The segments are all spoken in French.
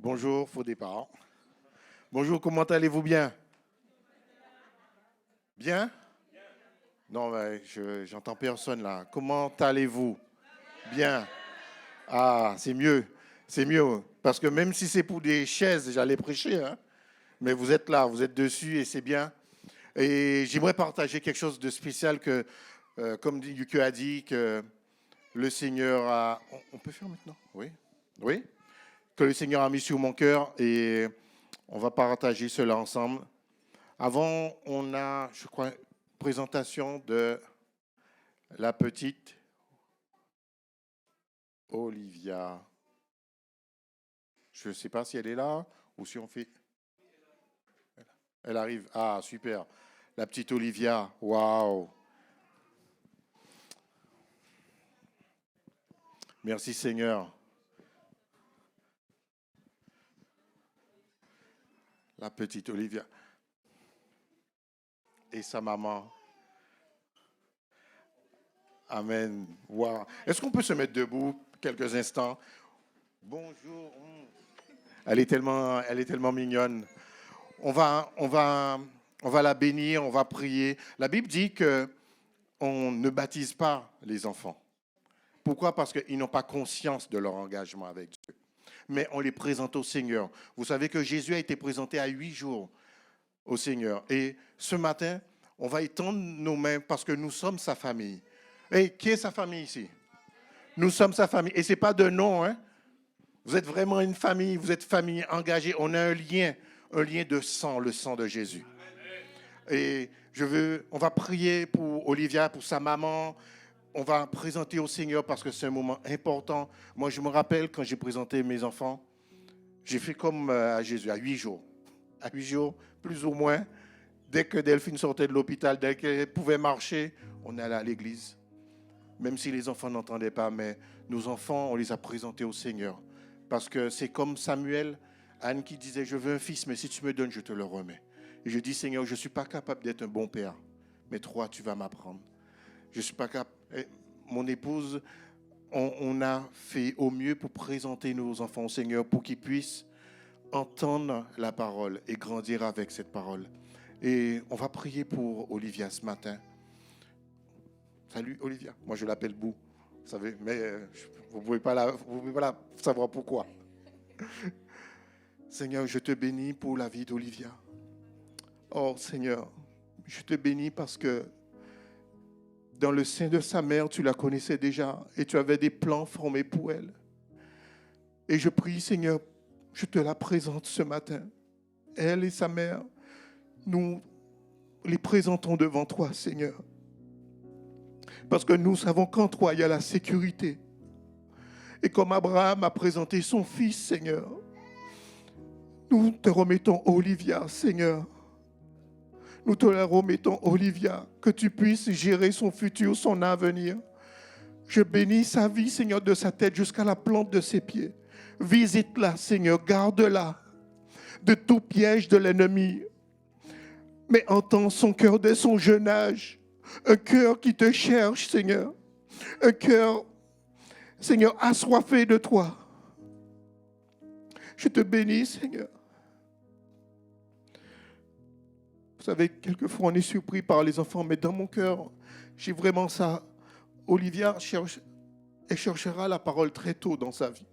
Bonjour, faux départ. Bonjour, comment allez-vous bien? Bien? Non, mais j'entends personne là. Comment allez-vous? Bien. Ah, c'est mieux. C'est mieux. Parce que même si c'est pour des chaises, j'allais prêcher, hein. Mais vous êtes là, vous êtes dessus et c'est bien. Et j'aimerais partager quelque chose de spécial que, comme Yuki a dit, que le Seigneur a... On peut faire maintenant? Oui? Oui? Que le Seigneur a mis sur mon cœur et on va partager cela ensemble. Avant, on a, je crois, présentation de la petite Olivia. Je ne sais pas si elle est là ou si on fait... Elle arrive. Ah, super. La petite Olivia. Waouh. Merci Seigneur. La petite Olivia. Et sa maman. Amen. Wow. Est-ce qu'on peut se mettre debout quelques instants? Bonjour. Elle est tellement mignonne. On va la bénir, on va prier. La Bible dit que on ne baptise pas les enfants. Pourquoi? Parce qu'ils n'ont pas conscience de leur engagement avec Dieu. Mais on les présente au Seigneur. Vous savez que Jésus a été présenté à 8 jours au Seigneur. Et ce matin, on va étendre nos mains parce que nous sommes sa famille. Et qui est sa famille ici? Nous sommes sa famille. Et ce n'est pas de nom, hein? Vous êtes vraiment une famille, vous êtes famille engagée. On a un lien de sang, le sang de Jésus. Et on va prier pour Olivia, pour sa maman. On va présenter au Seigneur parce que c'est un moment important. Moi, je me rappelle quand j'ai présenté mes enfants, j'ai fait comme à Jésus, à 8 jours. À 8 jours, plus ou moins. Dès que Delphine sortait de l'hôpital, dès qu'elle pouvait marcher, on allait à l'église. Même si les enfants n'entendaient pas, mais nos enfants, on les a présentés au Seigneur. Parce que c'est comme Samuel, Anne qui disait, je veux un fils, mais si tu me donnes, je te le remets. Et je dis, Seigneur, je ne suis pas capable d'être un bon père, mais toi, tu vas m'apprendre. Je ne suis pas capable. Mon épouse, on a fait au mieux pour présenter nos enfants au Seigneur, pour qu'ils puissent entendre la parole et grandir avec cette parole. Et on va prier pour Olivia ce matin. Salut Olivia, moi je l'appelle Bou, vous savez, mais vous ne pouvez pas la savoir pourquoi. Seigneur, je te bénis pour la vie d'Olivia. Oh Seigneur, je te bénis parce que dans le sein de sa mère, tu la connaissais déjà et tu avais des plans formés pour elle. Et je prie Seigneur, je te la présente ce matin. Elle et sa mère, nous les présentons devant toi Seigneur. Parce que nous savons qu'en toi, il y a la sécurité. Et comme Abraham a présenté son fils, Seigneur, nous te remettons Olivia, Seigneur. Nous te la remettons, Olivia, que tu puisses gérer son futur, son avenir. Je bénis sa vie, Seigneur, de sa tête jusqu'à la plante de ses pieds. Visite-la, Seigneur, garde-la de tout piège de l'ennemi. Mais entends son cœur dès son jeune âge. Un cœur qui te cherche, Seigneur. Un cœur, Seigneur, assoiffé de toi. Je te bénis, Seigneur. Vous savez, quelquefois on est surpris par les enfants, mais dans mon cœur, j'ai vraiment ça. Olivia elle cherchera la parole très tôt dans sa vie.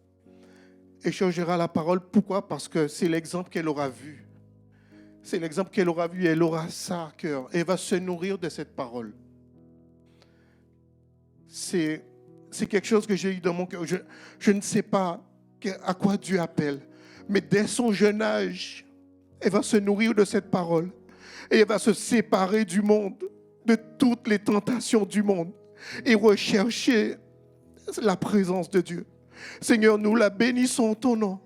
Elle cherchera la parole, pourquoi? Parce que c'est l'exemple qu'elle aura vu. C'est l'exemple qu'elle aura vu, elle aura ça à cœur. Elle va se nourrir de cette parole. C'est quelque chose que j'ai eu dans mon cœur. Je ne sais pas à quoi Dieu appelle. Mais dès son jeune âge, elle va se nourrir de cette parole. Et elle va se séparer du monde, de toutes les tentations du monde. Et rechercher la présence de Dieu. Seigneur, nous la bénissons en ton nom.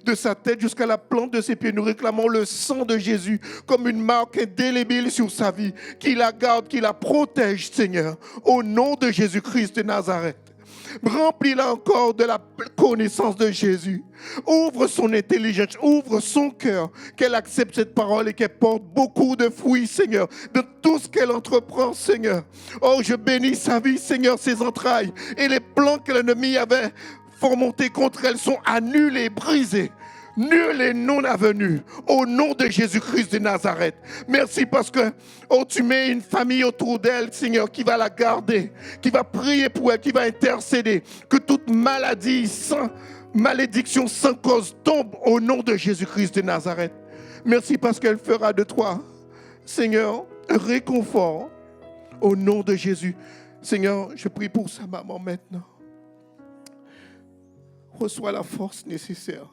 De sa tête jusqu'à la plante de ses pieds, nous réclamons le sang de Jésus comme une marque indélébile sur sa vie, qui la garde, qui la protège, Seigneur, au nom de Jésus-Christ de Nazareth. Remplis-la encore de la connaissance de Jésus. Ouvre son intelligence, ouvre son cœur, qu'elle accepte cette parole et qu'elle porte beaucoup de fruits, Seigneur, de tout ce qu'elle entreprend, Seigneur. Oh, je bénis sa vie, Seigneur, ses entrailles et les plans que l'ennemi avait fomentés contre elle sont annulés, brisés. nul et non avenu, au nom de Jésus-Christ de Nazareth. Merci parce que tu mets une famille autour d'elle, Seigneur, qui va la garder, qui va prier pour elle, qui va intercéder, que toute maladie, malédiction sans cause tombe au nom de Jésus-Christ de Nazareth. Merci parce qu'elle fera de toi, Seigneur, un réconfort au nom de Jésus. Seigneur, je prie pour sa maman maintenant. Reçois la force nécessaire.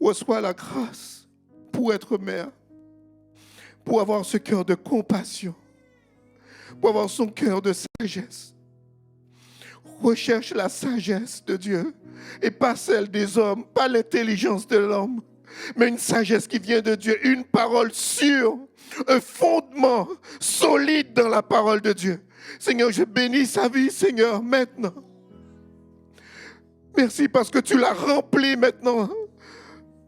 Reçois la grâce pour être mère, pour avoir ce cœur de compassion, pour avoir son cœur de sagesse. Recherche la sagesse de Dieu et pas celle des hommes, pas l'intelligence de l'homme, mais une sagesse qui vient de Dieu, une parole sûre, un fondement solide dans la parole de Dieu. Seigneur, je bénis sa vie, Seigneur, maintenant. Merci parce que tu l'as rempli maintenant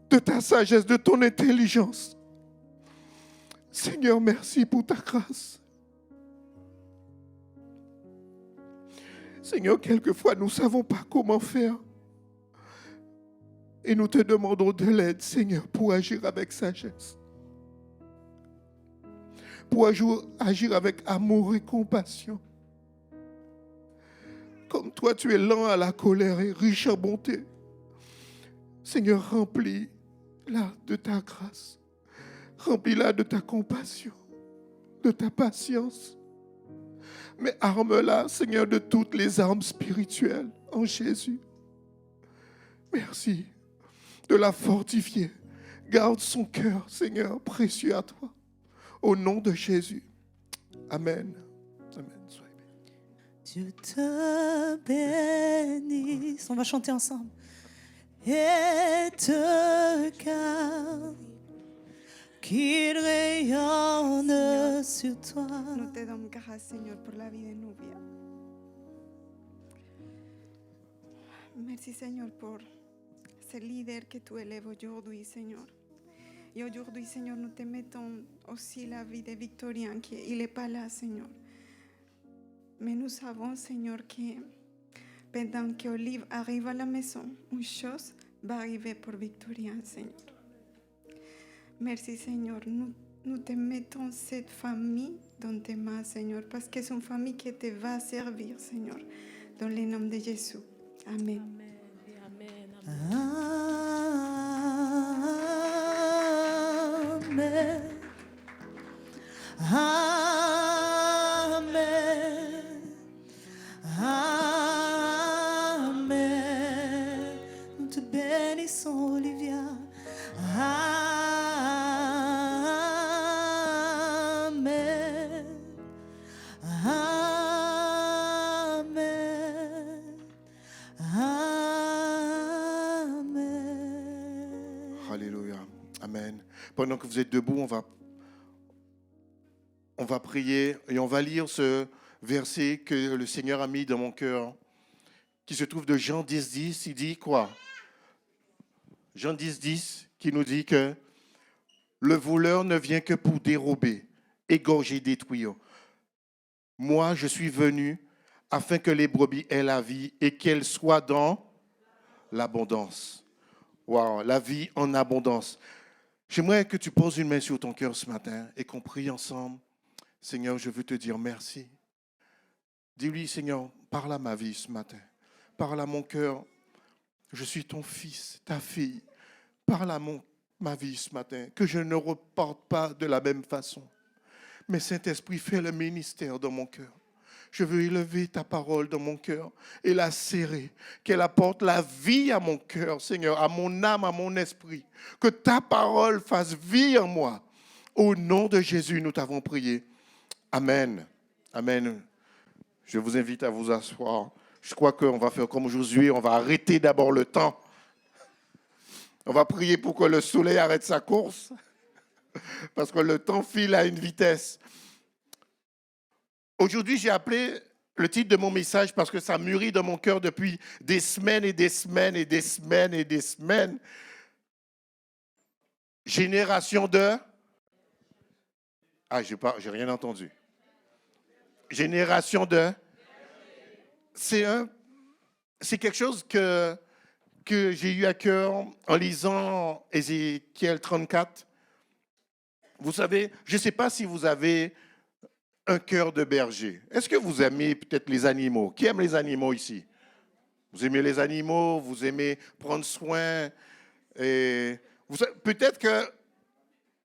de ta sagesse, de ton intelligence. Seigneur, merci pour ta grâce. Seigneur, quelquefois, nous ne savons pas comment faire. Et nous te demandons de l'aide, Seigneur, pour agir avec sagesse. Pour agir avec amour et compassion. Comme toi, tu es lent à la colère et riche en bonté. Seigneur, remplis-la de ta grâce. Remplis-la de ta compassion, de ta patience. Mais arme-la, Seigneur, de toutes les armes spirituelles en Jésus. Merci de la fortifier. Garde son cœur, Seigneur, précieux à toi. Au nom de Jésus. Amen. Amen. Dieu te bénisse. On va chanter ensemble. Et te garde, qu'il rayonne sur toi. Nous te damos grâce, Seigneur, pour la vie de Nubia. Merci, Seigneur, pour ce leader que tu élèves aujourd'hui, Seigneur. Et aujourd'hui, Seigneur, nous te mettons aussi la vie de Victorien, qui il n'est pas là, Seigneur. Mais nous savons, Seigneur, que pendant qu'Olive arrive à la maison, une chose va arriver pour Victorien, Seigneur. Merci, Seigneur. Nous te mettons cette famille dans tes mains, Seigneur, parce que c'est une famille qui te va servir, Seigneur, dans le nom de Jésus. Amen. Amen. Amen. Amen. Nous te bénissons, Olivia. Amen. Amen. Amen. Alléluia. Amen. Pendant que vous êtes debout, on va prier et on va lire ce verset que le Seigneur a mis dans mon cœur, qui se trouve de Jean 10, 10. Il dit quoi? Jean 10, 10, qui nous dit que le voleur ne vient que pour dérober, égorger, détruire. Moi, je suis venu afin que les brebis aient la vie et qu'elles soient dans l'abondance. Wow, la vie en abondance. J'aimerais que tu poses une main sur ton cœur ce matin et qu'on prie ensemble. Seigneur, je veux te dire merci. Dis-lui, Seigneur, parle à ma vie ce matin. Parle à mon cœur. Je suis ton fils, ta fille. Parle à ma vie ce matin. Que je ne reporte pas de la même façon. Mais Saint-Esprit, fais le ministère dans mon cœur. Je veux élever ta parole dans mon cœur et la serrer. Qu'elle apporte la vie à mon cœur, Seigneur, à mon âme, à mon esprit. Que ta parole fasse vie en moi. Au nom de Jésus, nous t'avons prié. Amen. Amen. Je vous invite à vous asseoir. Je crois qu'on va faire comme aujourd'hui. On va arrêter d'abord le temps. On va prier pour que le soleil arrête sa course. Parce que le temps file à une vitesse. Aujourd'hui, j'ai appelé le titre de mon message parce que ça mûrit dans mon cœur depuis des semaines et des semaines et des semaines et des semaines. Génération de... Ah, j'ai rien entendu. Génération de... C'est quelque chose que que j'ai eu à cœur en lisant Ézéchiel 34. Vous savez, je ne sais pas si vous avez un cœur de berger. Est-ce que vous aimez peut-être les animaux? Qui aime les animaux ici? Vous aimez les animaux, vous aimez prendre soin. Et peut-être que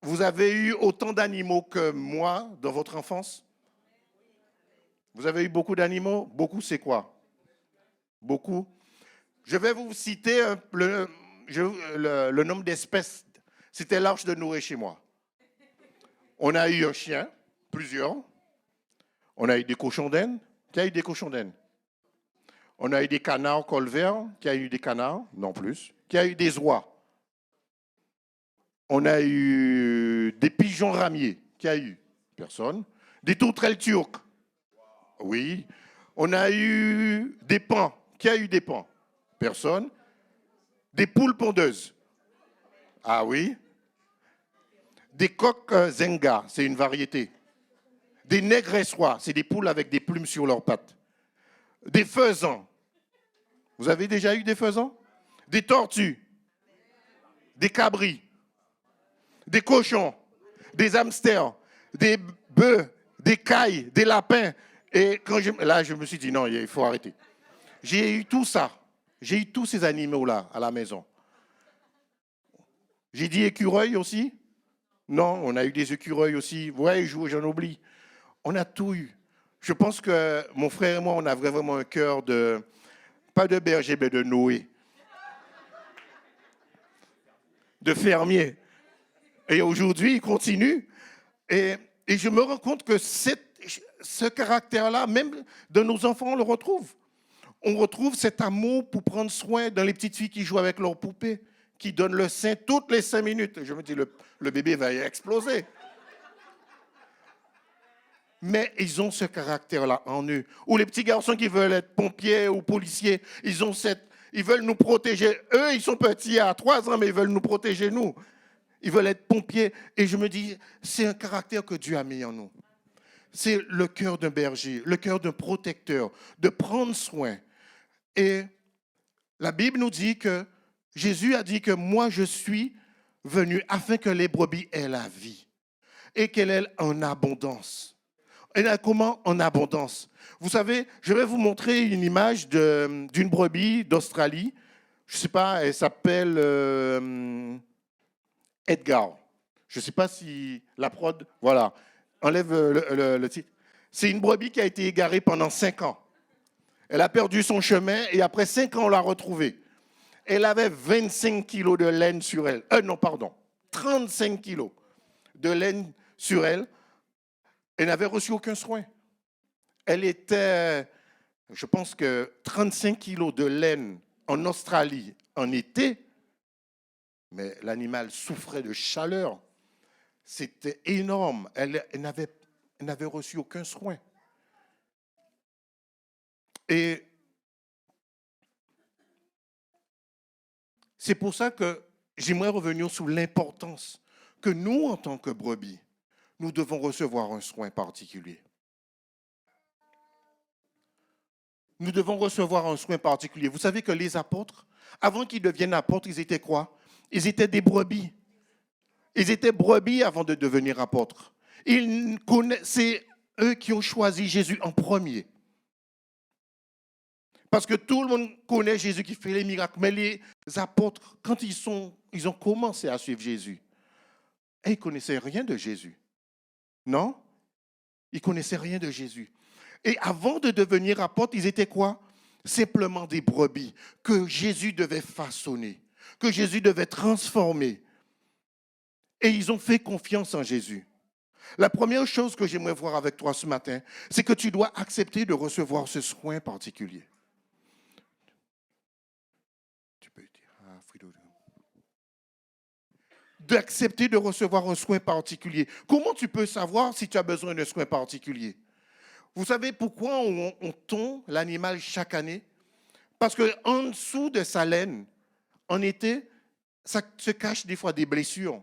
vous avez eu autant d'animaux que moi dans votre enfance. Vous avez eu beaucoup d'animaux? Beaucoup, c'est quoi? Beaucoup. Je vais vous citer le nombre d'espèces. C'était l'Arche de Noé chez moi. On a eu un chien, plusieurs. On a eu des cochons d'Inde. Qui a eu des cochons d'Inde? On a eu des canards colverts. Qui a eu des canards? Non plus. Qui a eu des oies? On a eu des pigeons ramiers. Qui a eu? Personne. Des tourterelles turques. Oui. On a eu des paons. Qui a eu des paons? Personne. Des poules pondeuses. Ah oui. Des coqs zenga, c'est une variété. Des négressois, c'est des poules avec des plumes sur leurs pattes. Des faisans. Vous avez déjà eu des faisans? Des tortues. Des cabris. Des cochons. Des hamsters. Des bœufs. Des cailles. Des lapins. Et là, je me suis dit, non, il faut arrêter. J'ai eu tout ça. J'ai eu tous ces animaux-là à la maison. J'ai dit écureuil aussi? Non, on a eu des écureuils aussi. Ouais, j'en oublie. On a tout eu. Je pense que mon frère et moi, on a vraiment un cœur de, pas de berger, mais de Noé. De fermier. Et aujourd'hui, il continue. Et je me rends compte que ce caractère-là, même de nos enfants, on le retrouve. On retrouve cet amour pour prendre soin dans les petites filles qui jouent avec leurs poupées, qui donnent le sein toutes les 5 minutes. Je me dis, le bébé va exploser. Mais ils ont ce caractère-là en eux. Ou les petits garçons qui veulent être pompiers ou policiers, ils veulent nous protéger. Eux, ils sont petits à 3 ans, mais ils veulent nous protéger, nous. Ils veulent être pompiers. Et je me dis, c'est un caractère que Dieu a mis en nous. C'est le cœur d'un berger, le cœur d'un protecteur, de prendre soin. Et la Bible nous dit que Jésus a dit que moi, je suis venu afin que les brebis aient la vie et qu'elle ait en abondance. Et là, comment en abondance? Vous savez, je vais vous montrer une image d'une brebis d'Australie. Je ne sais pas, elle s'appelle Edgar. Je ne sais pas si la prod... Voilà, enlève le titre. C'est une brebis qui a été égarée pendant 5 ans. Elle a perdu son chemin et après 5 ans, on l'a retrouvée. Elle avait 25 kilos de laine sur elle. 35 kilos de laine sur elle. Elle n'avait reçu aucun soin. Elle était, je pense que 35 kilos de laine en Australie en été, mais l'animal souffrait de chaleur. C'était énorme. Elle n'avait reçu aucun soin. Et c'est pour ça que j'aimerais revenir sur l'importance que nous, en tant que brebis, nous devons recevoir un soin particulier. Nous devons recevoir un soin particulier. Vous savez que les apôtres, avant qu'ils deviennent apôtres, ils étaient quoi? Ils étaient des brebis. Ils étaient brebis avant de devenir apôtres. C'est eux qui ont choisi Jésus en premier. Parce que tout le monde connaît Jésus qui fait les miracles. Mais les apôtres, quand ils ont commencé à suivre Jésus, ils ne connaissaient rien de Jésus. Non? Ils ne connaissaient rien de Jésus. Et avant de devenir apôtres, ils étaient quoi? Simplement des brebis que Jésus devait façonner, que Jésus devait transformer. Et ils ont fait confiance en Jésus. La première chose que j'aimerais voir avec toi ce matin, c'est que tu dois accepter de recevoir ce soin particulier. Tu peux dire, d'accepter de recevoir un soin particulier. Comment tu peux savoir si tu as besoin d'un soin particulier? Vous savez pourquoi on tond l'animal chaque année? Parce qu'en dessous de sa laine, en été, ça se cache des fois des blessures.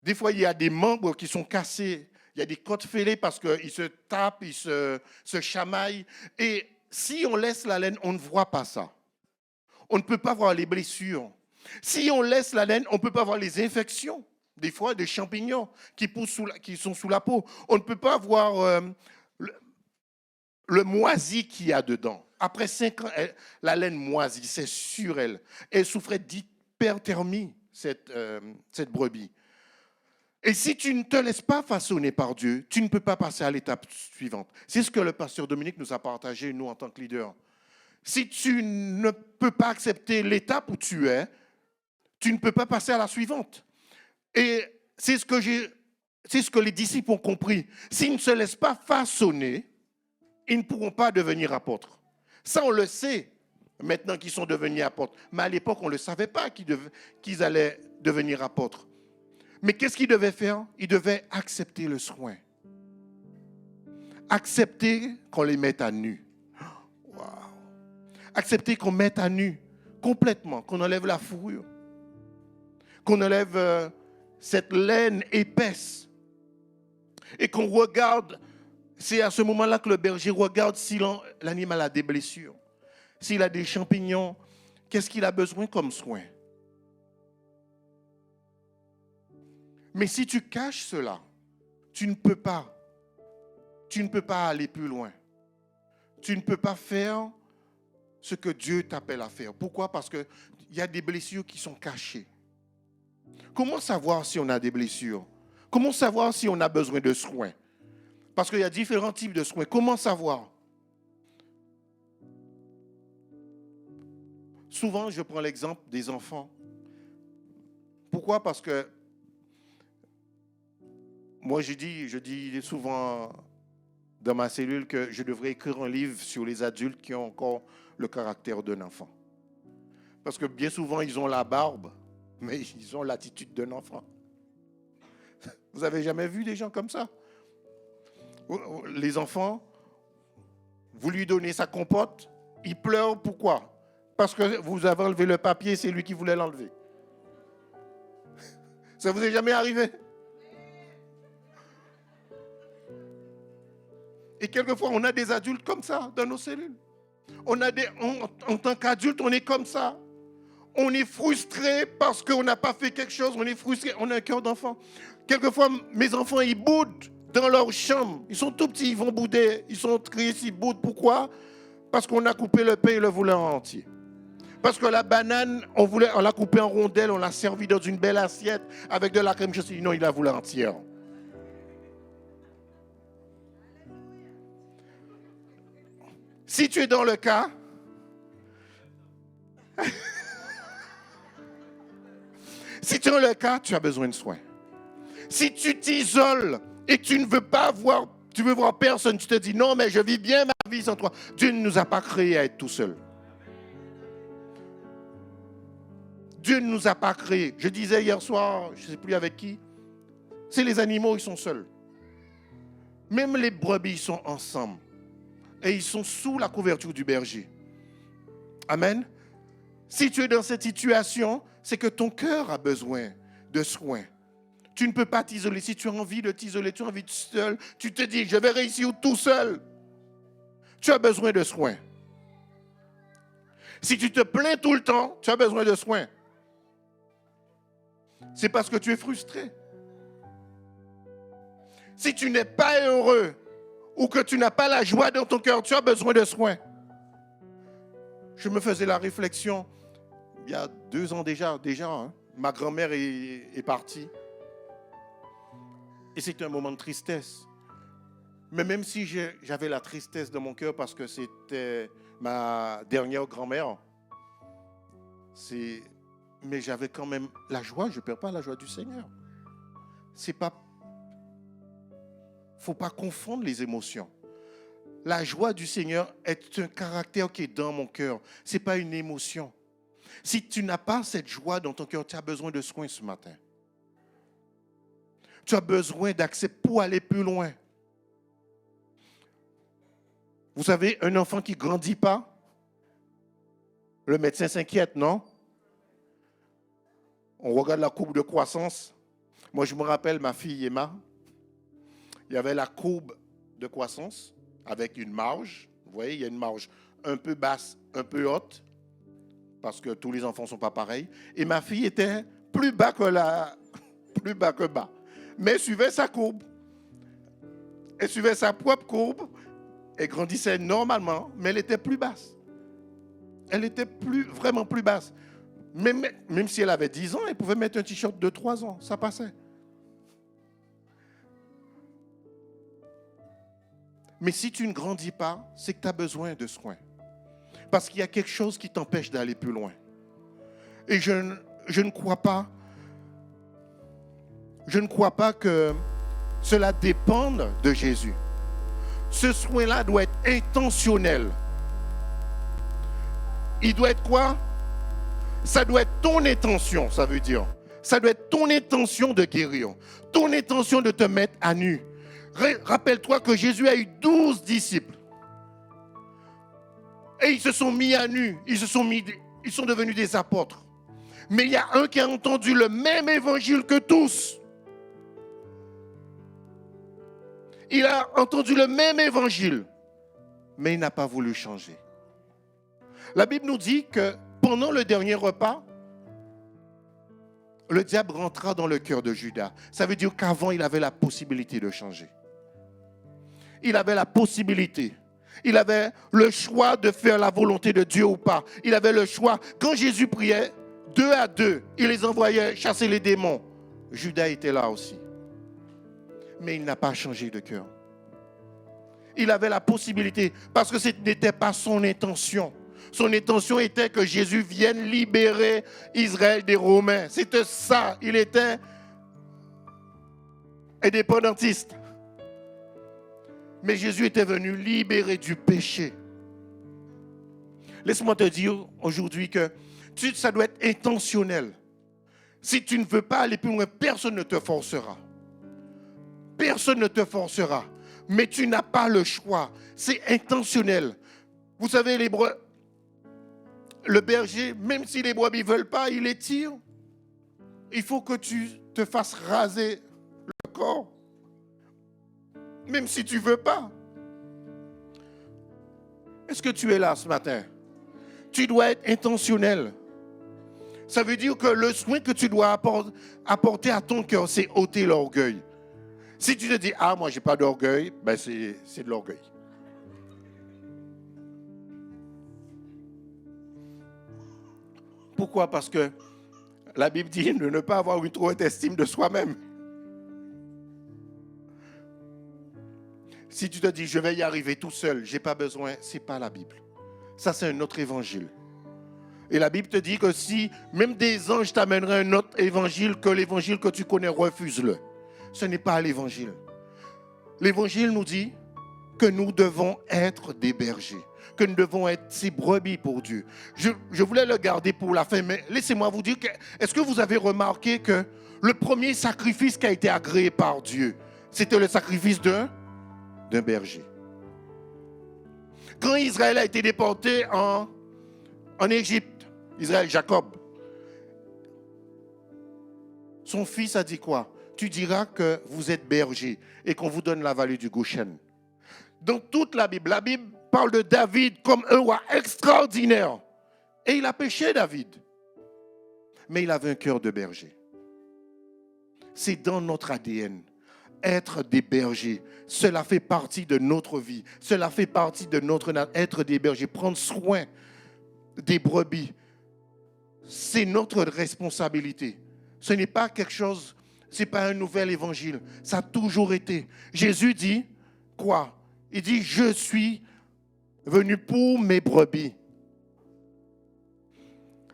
Des fois, il y a des membres qui sont cassés. Il y a des côtes fêlées parce qu'ils se tapent, ils se chamaillent. Et si on laisse la laine, on ne voit pas ça. on ne peut pas voir les blessures. Si on laisse la laine, on ne peut pas voir les infections. Des fois, des champignons qui sont sous la peau. On ne peut pas voir le moisi qu'il y a dedans. Après 5 ans, la laine moisit, c'est sur elle. Elle souffrait d'hyperthermie, cette brebis. Et si tu ne te laisses pas façonner par Dieu, tu ne peux pas passer à l'étape suivante. C'est ce que le pasteur Dominique nous a partagé, nous, en tant que leader. Si tu ne peux pas accepter l'étape où tu es, tu ne peux pas passer à la suivante. Et c'est ce que les disciples ont compris. S'ils ne se laissent pas façonner, ils ne pourront pas devenir apôtres. Ça, on le sait maintenant qu'ils sont devenus apôtres. Mais à l'époque, on ne le savait pas qu'ils allaient devenir apôtres. Mais qu'est-ce qu'ils devaient faire? Ils devaient accepter le soin. Accepter qu'on les mette à nu. Wow. Accepter qu'on mette à nu complètement, qu'on enlève la fourrure, qu'on enlève cette laine épaisse et qu'on regarde. C'est à ce moment-là que le berger regarde si l'animal a des blessures, s'il a des champignons, qu'est-ce qu'il a besoin comme soin. Mais si tu caches cela, tu ne peux pas aller plus loin. Tu ne peux pas faire ce que Dieu t'appelle à faire. Pourquoi? Parce qu'il y a des blessures qui sont cachées. Comment savoir si on a des blessures? Comment savoir si on a besoin de soins? Parce qu'il y a différents types de soins. Comment savoir? Souvent, je prends l'exemple des enfants. Pourquoi? Parce que moi, je dis souvent dans ma cellule que je devrais écrire un livre sur les adultes qui ont encore le caractère d'un enfant. Parce que bien souvent, ils ont la barbe, mais ils ont l'attitude d'un enfant. Vous avez jamais vu des gens comme ça? Les enfants, vous lui donnez sa compote, il pleure, pourquoi? Parce que vous avez enlevé le papier, c'est lui qui voulait l'enlever. Ça vous est jamais arrivé? Et quelquefois, on a des adultes comme ça dans nos cellules. En tant qu'adulte, on est comme ça. On est frustré parce qu'on n'a pas fait quelque chose. On est frustré. On a un cœur d'enfant. Quelquefois, mes enfants, ils boudent dans leur chambre. Ils sont tout petits, ils vont bouder. Ils sont tristes, ils boudent. Pourquoi? Parce qu'on a coupé le pain et le voulait en entier. Parce que la banane, on l'a coupée en rondelles, on l'a servie dans une belle assiette avec de la crème chantilly. Non, il la voulait entière. Si tu es dans le cas, si tu es dans le cas, tu as besoin de soins. Si tu t'isoles et que tu ne veux pas voir, tu veux voir personne, tu te dis non, mais je vis bien ma vie sans toi. Dieu ne nous a pas créés à être tout seul. Dieu ne nous a pas créés. Je disais hier soir, je ne sais plus avec qui, c'est les animaux, ils sont seuls. Même les brebis, ils sont ensemble. Et ils sont sous la couverture du berger. Amen. Si tu es dans cette situation, c'est que ton cœur a besoin de soins. Tu ne peux pas t'isoler. Si tu as envie de t'isoler, tu as envie de seul, tu te dis, je vais réussir tout seul. Tu as besoin de soins. Si tu te plains tout le temps, tu as besoin de soins. C'est parce que tu es frustré. Si tu n'es pas heureux, ou que tu n'as pas la joie dans ton cœur, tu as besoin de soins. Je me faisais la réflexion, il y a 2 ans déjà, hein, ma grand-mère est partie. Et c'était un moment de tristesse. Mais même si j'avais la tristesse dans mon cœur parce que c'était ma dernière grand-mère, mais j'avais quand même la joie, je ne perds pas la joie du Seigneur. Faut pas confondre les émotions. La joie du Seigneur est un caractère qui est dans mon cœur. Ce n'est pas une émotion. Si tu n'as pas cette joie dans ton cœur, tu as besoin de soins ce matin. Tu as besoin d'accès pour aller plus loin. Vous savez, un enfant qui ne grandit pas, le médecin s'inquiète, non? On regarde la courbe de croissance. Moi, je me rappelle ma fille Emma. Il y avait la courbe de croissance avec une marge. Vous voyez, il y a une marge un peu basse, un peu haute. parce que tous les enfants ne sont pas pareils. Et ma fille était plus bas que bas. Mais elle suivait sa courbe. Elle suivait sa propre courbe. Elle grandissait normalement, mais elle était plus basse. Elle était vraiment plus basse. Même si elle avait 10 ans, elle pouvait mettre un t-shirt de 3 ans. Ça passait. Mais si tu ne grandis pas, c'est que tu as besoin de soins. Parce qu'il y a quelque chose qui t'empêche d'aller plus loin. Et je ne crois pas que cela dépende de Jésus. Ce soin-là doit être intentionnel. Il doit être quoi? Ça doit être ton intention, ça veut dire. Ça doit être ton intention de guérir. Ton intention de te mettre à nu. Rappelle-toi que Jésus a eu 12 disciples. Et ils se sont mis à nu. Ils sont devenus des apôtres. Mais il y a un qui a entendu le même évangile que tous. Il a entendu le même évangile. Mais il n'a pas voulu changer. La Bible nous dit que pendant le dernier repas, le diable rentra dans le cœur de Judas. Ça veut dire qu'avant, il avait la possibilité de changer. Il avait la possibilité. Il avait le choix de faire la volonté de Dieu ou pas. Il avait le choix. Quand Jésus priait, 2 à 2, il les envoyait chasser les démons. Judas était là aussi. Mais il n'a pas changé de cœur. Il avait la possibilité parce que ce n'était pas son intention. Son intention était que Jésus vienne libérer Israël des Romains. C'était ça. Il était indépendantiste. Mais Jésus était venu libérer du péché. Laisse-moi te dire aujourd'hui que ça doit être intentionnel. Si tu ne veux pas aller plus loin, personne ne te forcera. Personne ne te forcera. Mais tu n'as pas le choix. C'est intentionnel. Vous savez, le berger, même si les brebis ne veulent pas, il les tire. Il faut que tu te fasses raser le corps. Même si tu ne veux pas. Est-ce que tu es là ce matin? Tu dois être intentionnel. Ça veut dire que le soin que tu dois apporter à ton cœur, c'est ôter l'orgueil. Si tu te dis, ah, moi, je n'ai pas d'orgueil, ben c'est de l'orgueil. Pourquoi? Parce que la Bible dit de ne pas avoir une trop haute estime de soi-même. Si tu te dis, je vais y arriver tout seul, je n'ai pas besoin, ce n'est pas la Bible. Ça, c'est un autre évangile. Et la Bible te dit que si même des anges t'amèneraient un autre évangile que l'évangile que tu connais, refuse-le. Ce n'est pas l'évangile. L'évangile nous dit que nous devons être des bergers, que nous devons être ces brebis pour Dieu. Je voulais le garder pour la fin, mais laissez-moi vous dire, est-ce que vous avez remarqué que le premier sacrifice qui a été agréé par Dieu, c'était le sacrifice d'un berger. Quand Israël a été déporté en Égypte, Israël, Jacob, son fils a dit quoi? Tu diras que vous êtes berger et qu'on vous donne la vallée du Goshen. Dans toute la Bible parle de David comme un roi extraordinaire. Et il a péché, David. Mais il avait un cœur de berger. C'est dans notre ADN. Être des bergers, cela fait partie de notre vie. Cela fait partie de notre nature. Être des bergers, prendre soin des brebis. C'est notre responsabilité. Ce n'est pas quelque chose, ce n'est pas un nouvel évangile. Ça a toujours été. Jésus dit quoi? Il dit, je suis venu pour mes brebis.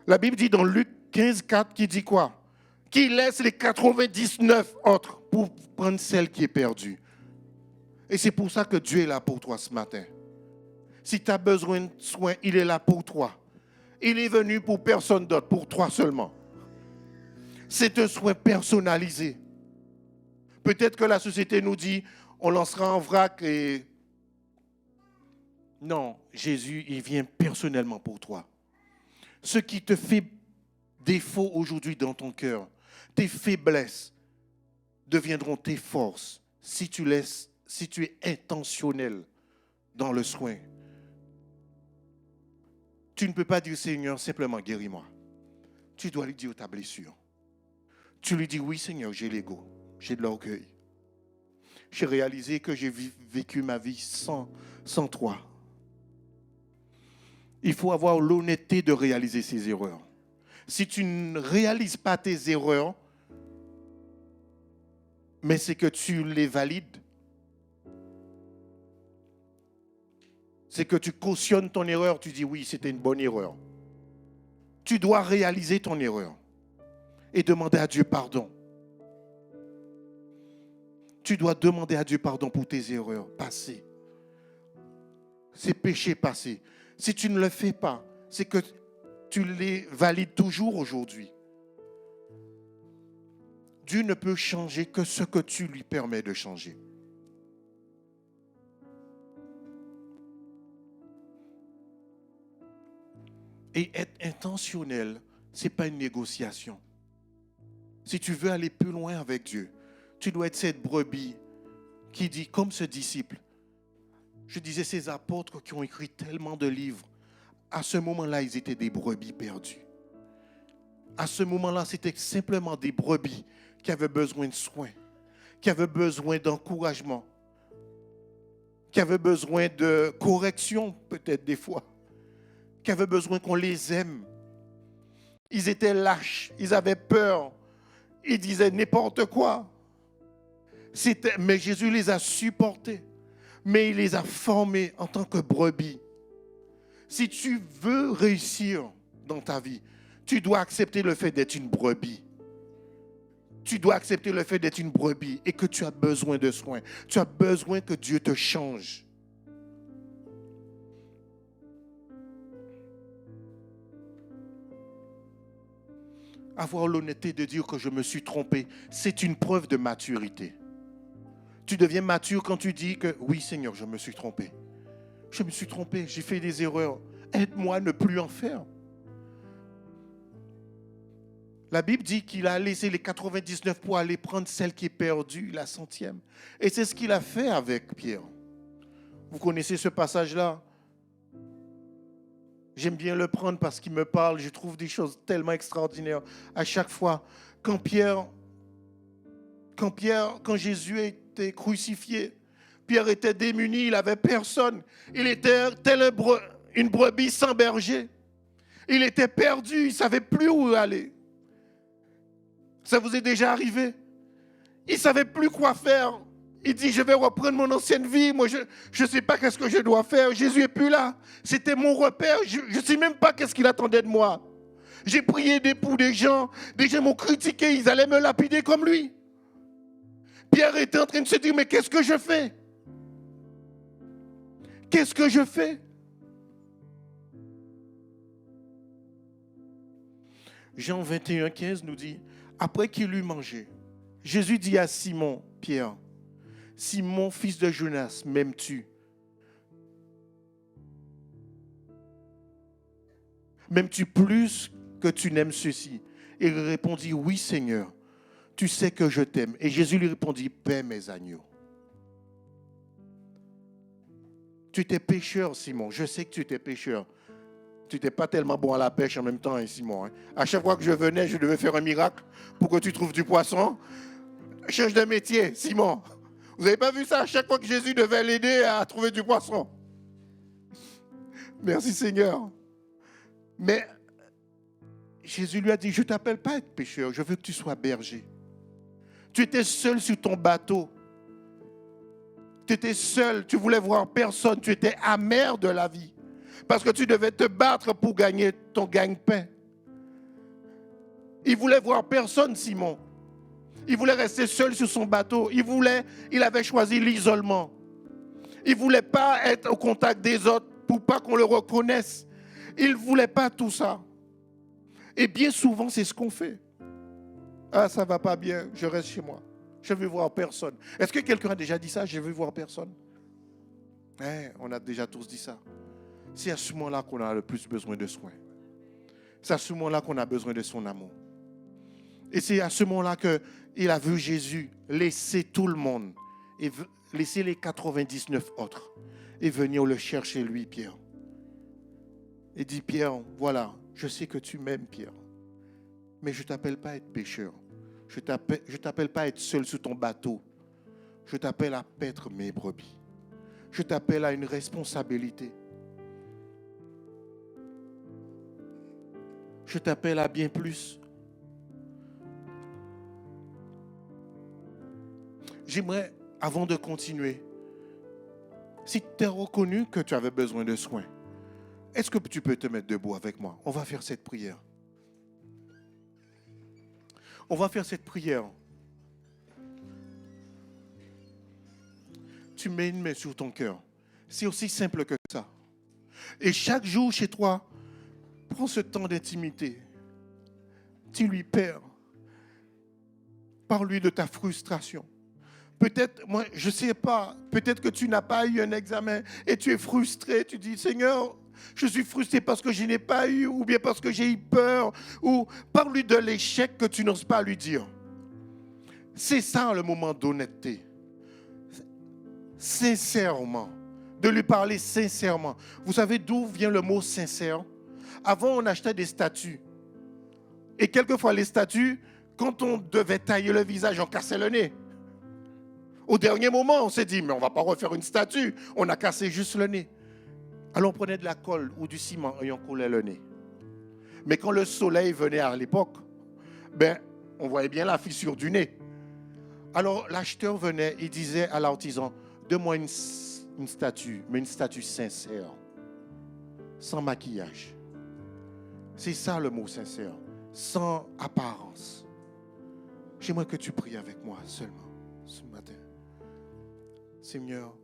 La Bible dit dans Luc 15, 4, qui dit quoi? Qui laisse les 99 autres pour prendre celle qui est perdue. Et c'est pour ça que Dieu est là pour toi ce matin. Si tu as besoin de soins, il est là pour toi. Il est venu pour personne d'autre, pour toi seulement. C'est un soin personnalisé. Peut-être que la société nous dit, on lancera en vrac et... Non, Jésus, il vient personnellement pour toi. Ce qui te fait défaut aujourd'hui dans ton cœur, tes faiblesses deviendront tes forces si tu es intentionnel dans le soin. Tu ne peux pas dire, Seigneur, simplement guéris-moi. Tu dois lui dire ta blessure. Tu lui dis, oui, Seigneur, j'ai l'ego, j'ai de l'orgueil. J'ai réalisé que j'ai vécu ma vie sans toi. Il faut avoir l'honnêteté de réaliser ses erreurs. Si tu ne réalises pas tes erreurs, mais c'est que tu les valides, c'est que tu cautionnes ton erreur, tu dis oui, c'était une bonne erreur. Tu dois réaliser ton erreur et demander à Dieu pardon. Tu dois demander à Dieu pardon pour tes erreurs passées. Ces péchés passés. Si tu ne le fais pas, c'est que tu les valides toujours aujourd'hui. Dieu ne peut changer que ce que tu lui permets de changer. Et être intentionnel, ce n'est pas une négociation. Si tu veux aller plus loin avec Dieu, tu dois être cette brebis qui dit, comme ce disciple, je disais ces apôtres qui ont écrit tellement de livres, à ce moment-là, ils étaient des brebis perdues. À ce moment-là, c'était simplement des brebis qui avaient besoin de soins, qui avaient besoin d'encouragement, qui avaient besoin de correction, peut-être des fois, qui avaient besoin qu'on les aime. Ils étaient lâches, ils avaient peur, ils disaient n'importe quoi. Mais Jésus les a supportés, mais il les a formés en tant que brebis. Si tu veux réussir dans ta vie, tu dois accepter le fait d'être une brebis. Tu dois accepter le fait d'être une brebis et que tu as besoin de soins. Tu as besoin que Dieu te change. Avoir l'honnêteté de dire que je me suis trompé, c'est une preuve de maturité. Tu deviens mature quand tu dis que oui Seigneur, je me suis trompé. Je me suis trompé, j'ai fait des erreurs. Aide-moi à ne plus en faire. La Bible dit qu'il a laissé les 99 pour aller prendre celle qui est perdue, la 100e. Et c'est ce qu'il a fait avec Pierre. Vous connaissez ce passage-là? J'aime bien le prendre parce qu'il me parle. Je trouve des choses tellement extraordinaires. À chaque fois, quand Jésus était crucifié, Pierre était démuni, il n'avait personne. Il était tel une brebis sans berger. Il était perdu, il ne savait plus où aller. Ça vous est déjà arrivé? Il ne savait plus quoi faire. Il dit, je vais reprendre mon ancienne vie. Moi, je ne sais pas qu'est-ce que je dois faire. Jésus n'est plus là. C'était mon repère. Je ne sais même pas qu'est-ce qu'il attendait de moi. J'ai prié pour des gens. Des gens m'ont critiqué. Ils allaient me lapider comme lui. Pierre était en train de se dire, mais qu'est-ce que je fais? Qu'est-ce que je fais? Jean 21, 15 nous dit, après qu'il eut mangé, Jésus dit à Simon, Pierre, Simon, fils de Jonas, m'aimes-tu? M'aimes-tu plus que tu n'aimes ceci? Et il répondit, oui Seigneur, tu sais que je t'aime. Et Jésus lui répondit, paie mes agneaux. Tu étais pêcheur, Simon. Je sais que tu étais pêcheur. Tu n'étais pas tellement bon à la pêche en même temps, hein, Simon. Hein. À chaque fois que je venais, je devais faire un miracle pour que tu trouves du poisson. Change de métier, Simon. Vous n'avez pas vu ça? À chaque fois que Jésus devait l'aider à trouver du poisson. Merci Seigneur. Mais Jésus lui a dit, je ne t'appelle pas à être pêcheur, je veux que tu sois berger. Tu étais seul sur ton bateau. Tu étais seul, tu voulais voir personne, tu étais amer de la vie. Parce que tu devais te battre pour gagner ton gagne-pain. Il voulait voir personne, Simon. Il voulait rester seul sur son bateau. Il avait choisi l'isolement. Il ne voulait pas être au contact des autres pour pas qu'on le reconnaisse. Il ne voulait pas tout ça. Et bien souvent, c'est ce qu'on fait. Ah, ça ne va pas bien, je reste chez moi. Je ne veux voir personne. Est-ce que quelqu'un a déjà dit ça? Je ne veux voir personne. On a déjà tous dit ça. C'est à ce moment-là qu'on a le plus besoin de soins. C'est à ce moment-là qu'on a besoin de son amour. Et c'est à ce moment-là qu'il a vu Jésus laisser tout le monde et laisser les 99 autres et venir le chercher lui, Pierre. et dit, Pierre, voilà, je sais que tu m'aimes, Pierre, mais je ne t'appelle pas à être pécheur. Je ne t'appelle pas à être seul sur ton bateau. Je t'appelle à paître mes brebis. Je t'appelle à une responsabilité. Je t'appelle à bien plus. J'aimerais, avant de continuer, si tu as reconnu que tu avais besoin de soins, est-ce que tu peux te mettre debout avec moi? On va faire cette prière. On va faire cette prière. Tu mets une main sur ton cœur. C'est aussi simple que ça. Et chaque jour chez toi, prends ce temps d'intimité. Tu lui perds. Parle-lui de ta frustration. Peut-être, moi, je ne sais pas, peut-être que tu n'as pas eu un examen et tu es frustré. Tu dis, Seigneur, je suis frustré parce que je n'ai pas eu, ou bien parce que j'ai eu peur. Ou parle-lui de l'échec que tu n'oses pas lui dire. C'est ça le moment d'honnêteté. Sincèrement. De lui parler sincèrement. Vous savez d'où vient le mot sincère? Avant, on achetait des statues. Et quelquefois, les statues, quand on devait tailler le visage, on cassait le nez. Au dernier moment, on s'est dit, mais on ne va pas refaire une statue. On a cassé juste le nez. Alors on prenait de la colle ou du ciment et on collait le nez. Mais quand le soleil venait à l'époque, on voyait bien la fissure du nez. Alors l'acheteur venait, il disait à l'artisan, donne-moi une statue, mais une statue sincère, sans maquillage. C'est ça le mot sincère, sans apparence. J'aimerais que tu pries avec moi seulement ce matin. Seigneur,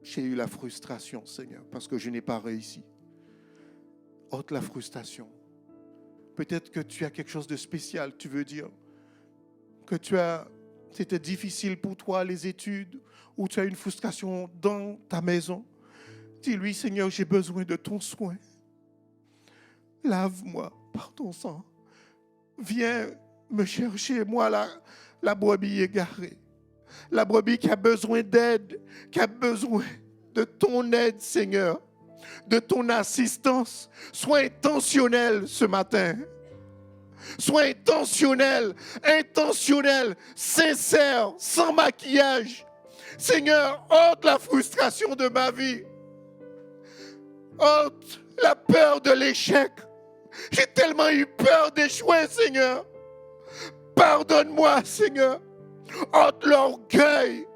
j'ai eu la frustration, Seigneur, parce que je n'ai pas réussi. Ôte la frustration. Peut-être que tu as quelque chose de spécial, tu veux dire. Que c'était difficile pour toi les études, ou tu as une frustration dans ta maison. Dis-lui, Seigneur, j'ai besoin de ton soin. Lave-moi par ton sang. Viens me chercher, moi, la brebis égarée. La brebis qui a besoin d'aide, qui a besoin de ton aide, Seigneur, de ton assistance. Sois intentionnel ce matin. Sois intentionnel, sincère, sans maquillage. Seigneur, ôte la frustration de ma vie. Ôte la peur de l'échec. J'ai tellement eu peur d'échouer, Seigneur. Pardonne-moi, Seigneur. Ôte l'orgueil,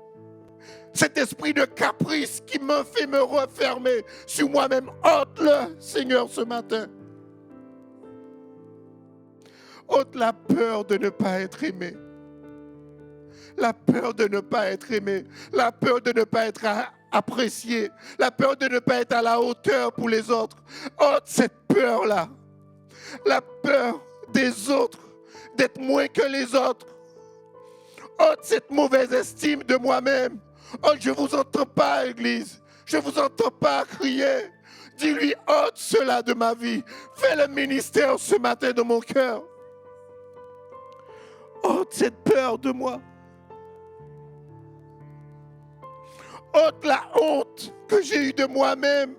cet esprit de caprice qui m'a fait me refermer sur moi-même. Ôte-le, Seigneur, ce matin. Ôte la peur de ne pas être aimé. La peur de ne pas être aimé. La peur de ne pas être apprécié. La peur de ne pas être à la hauteur pour les autres. Ôte cette peur-là. La peur des autres, d'être moins que les autres. Ôte cette mauvaise estime de moi-même. Oh, je ne vous entends pas, Église. Je ne vous entends pas crier. Dis-lui, ôte cela de ma vie. Fais le ministère ce matin de mon cœur. Ôte cette peur de moi. Ôte la honte que j'ai eue de moi-même.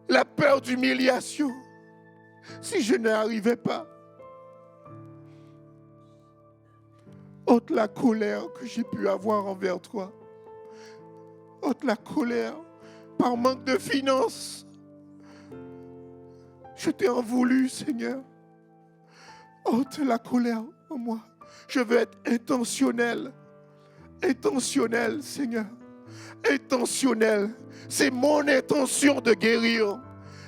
La peur d'humiliation. Si je n'arrivais pas. Ôte la colère que j'ai pu avoir envers toi. Ôte la colère par manque de finances. Je t'ai en voulu, Seigneur. Ôte la colère en moi. Je veux être intentionnel. Intentionnel, Seigneur. Intentionnel. C'est mon intention de guérir.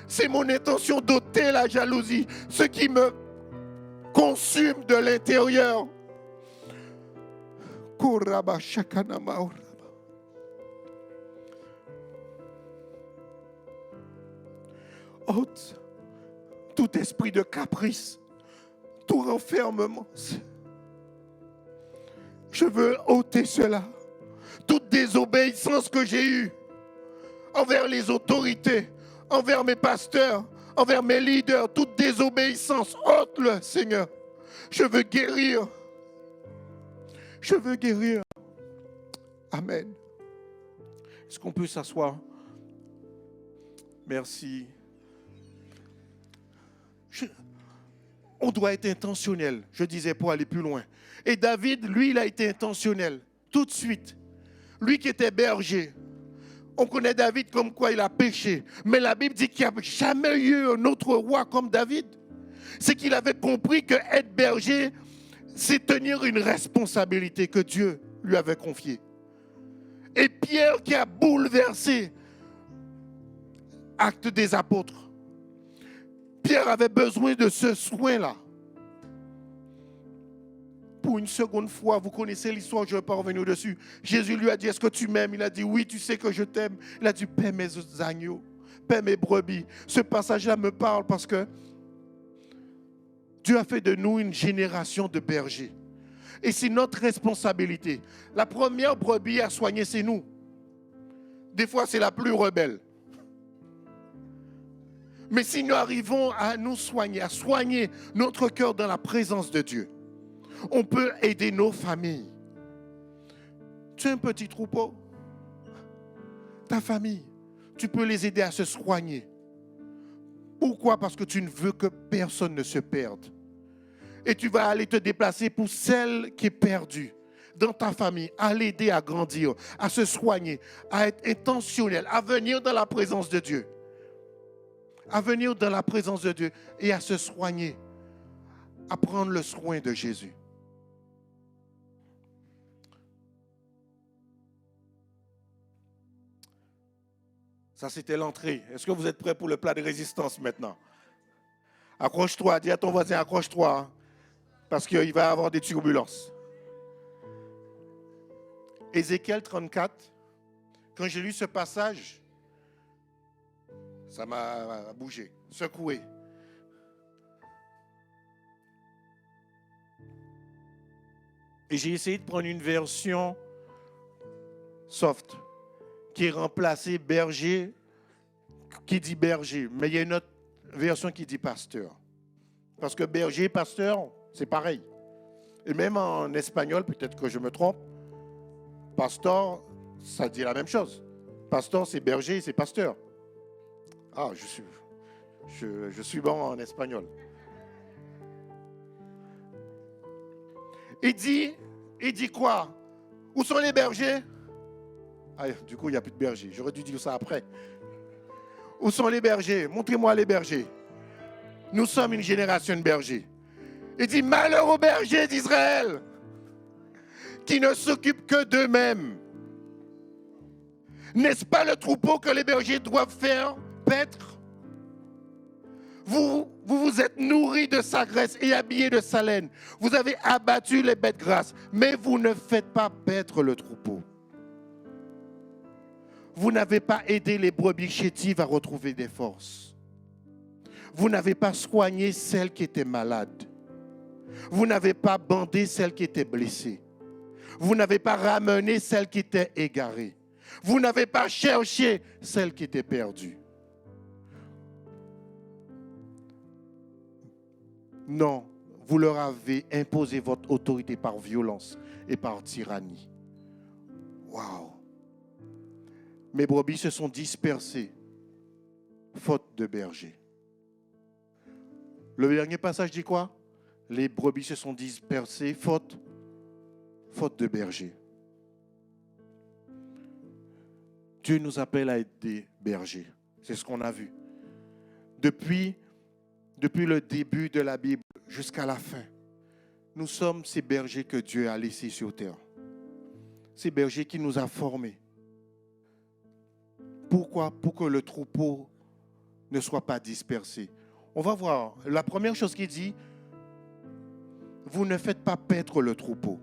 C'est mon intention d'ôter la jalousie. Ce qui me consume de l'intérieur. Ôte tout esprit de caprice, tout renfermement. Je veux ôter cela. Toute désobéissance que j'ai eue envers les autorités, envers mes pasteurs, envers mes leaders, toute désobéissance, ôte-le, Seigneur. Je veux guérir. Je veux guérir. Amen. Est-ce qu'on peut s'asseoir? Merci. On doit être intentionnel, je disais, pour aller plus loin. Et David, lui, il a été intentionnel, tout de suite. Lui qui était berger. On connaît David comme quoi il a péché. Mais la Bible dit qu'il n'y a jamais eu un autre roi comme David. C'est qu'il avait compris que être berger, c'est tenir une responsabilité que Dieu lui avait confiée. Et Pierre qui a bouleversé Actes des Apôtres. Pierre avait besoin de ce soin-là. Pour une seconde fois, vous connaissez l'histoire, je ne vais pas revenir dessus. Jésus lui a dit, est-ce que tu m'aimes? Il a dit, oui, tu sais que je t'aime. Il a dit, paie mes agneaux, paie mes brebis. Ce passage-là me parle parce que Dieu a fait de nous une génération de bergers. Et c'est notre responsabilité. La première brebis à soigner, c'est nous. Des fois, c'est la plus rebelle. Mais si nous arrivons à nous soigner, à soigner notre cœur dans la présence de Dieu, on peut aider nos familles. Tu as un petit troupeau, ta famille, tu peux les aider à se soigner. Pourquoi? Parce que tu ne veux que personne ne se perde. Et tu vas aller te déplacer pour celle qui est perdue dans ta famille, à l'aider à grandir, à se soigner, à être intentionnel, à venir dans la présence de Dieu. À venir dans la présence de Dieu et à se soigner, à prendre le soin de Jésus. Ça, c'était l'entrée. Est-ce que vous êtes prêts pour le plat de résistance maintenant? Accroche-toi, dis à ton voisin, accroche-toi, hein, parce qu'il va y avoir des turbulences. Ézéchiel 34, quand j'ai lu ce passage, ça m'a bougé, secoué. Et j'ai essayé de prendre une version soft, qui est remplacée berger, qui dit berger. Mais il y a une autre version qui dit pasteur. Parce que berger et pasteur, c'est pareil. Et même en espagnol, peut-être que je me trompe, pasteur, ça dit la même chose. Pasteur, c'est berger, c'est pasteur. Ah, je suis bon en espagnol. Il dit quoi? Où sont les bergers? Ah, du coup, il n'y a plus de bergers. J'aurais dû dire ça après. Où sont les bergers? Montrez-moi les bergers. Nous sommes une génération de bergers. Il dit, malheur aux bergers d'Israël, qui ne s'occupent que d'eux-mêmes. N'est-ce pas le troupeau que les bergers doivent faire paître? Vous vous êtes nourris de sa graisse et habillés de sa laine. Vous avez abattu les bêtes grasses, mais vous ne faites pas paître le troupeau. Vous n'avez pas aidé les brebis chétives à retrouver des forces. Vous n'avez pas soigné celles qui étaient malades. Vous n'avez pas bandé celles qui étaient blessées. Vous n'avez pas ramené celles qui étaient égarées. Vous n'avez pas cherché celles qui étaient perdues. Non, vous leur avez imposé votre autorité par violence et par tyrannie. Waouh! Mes brebis se sont dispersées, faute de berger. Le dernier passage dit quoi? Les brebis se sont dispersées, faute de berger. Dieu nous appelle à être des bergers. C'est ce qu'on a vu. Depuis le début de la Bible jusqu'à la fin, nous sommes ces bergers que Dieu a laissés sur terre. Ces bergers qui nous a formés. Pourquoi? Pour que le troupeau ne soit pas dispersé. On va voir. La première chose qu'il dit, vous ne faites pas paître le troupeau.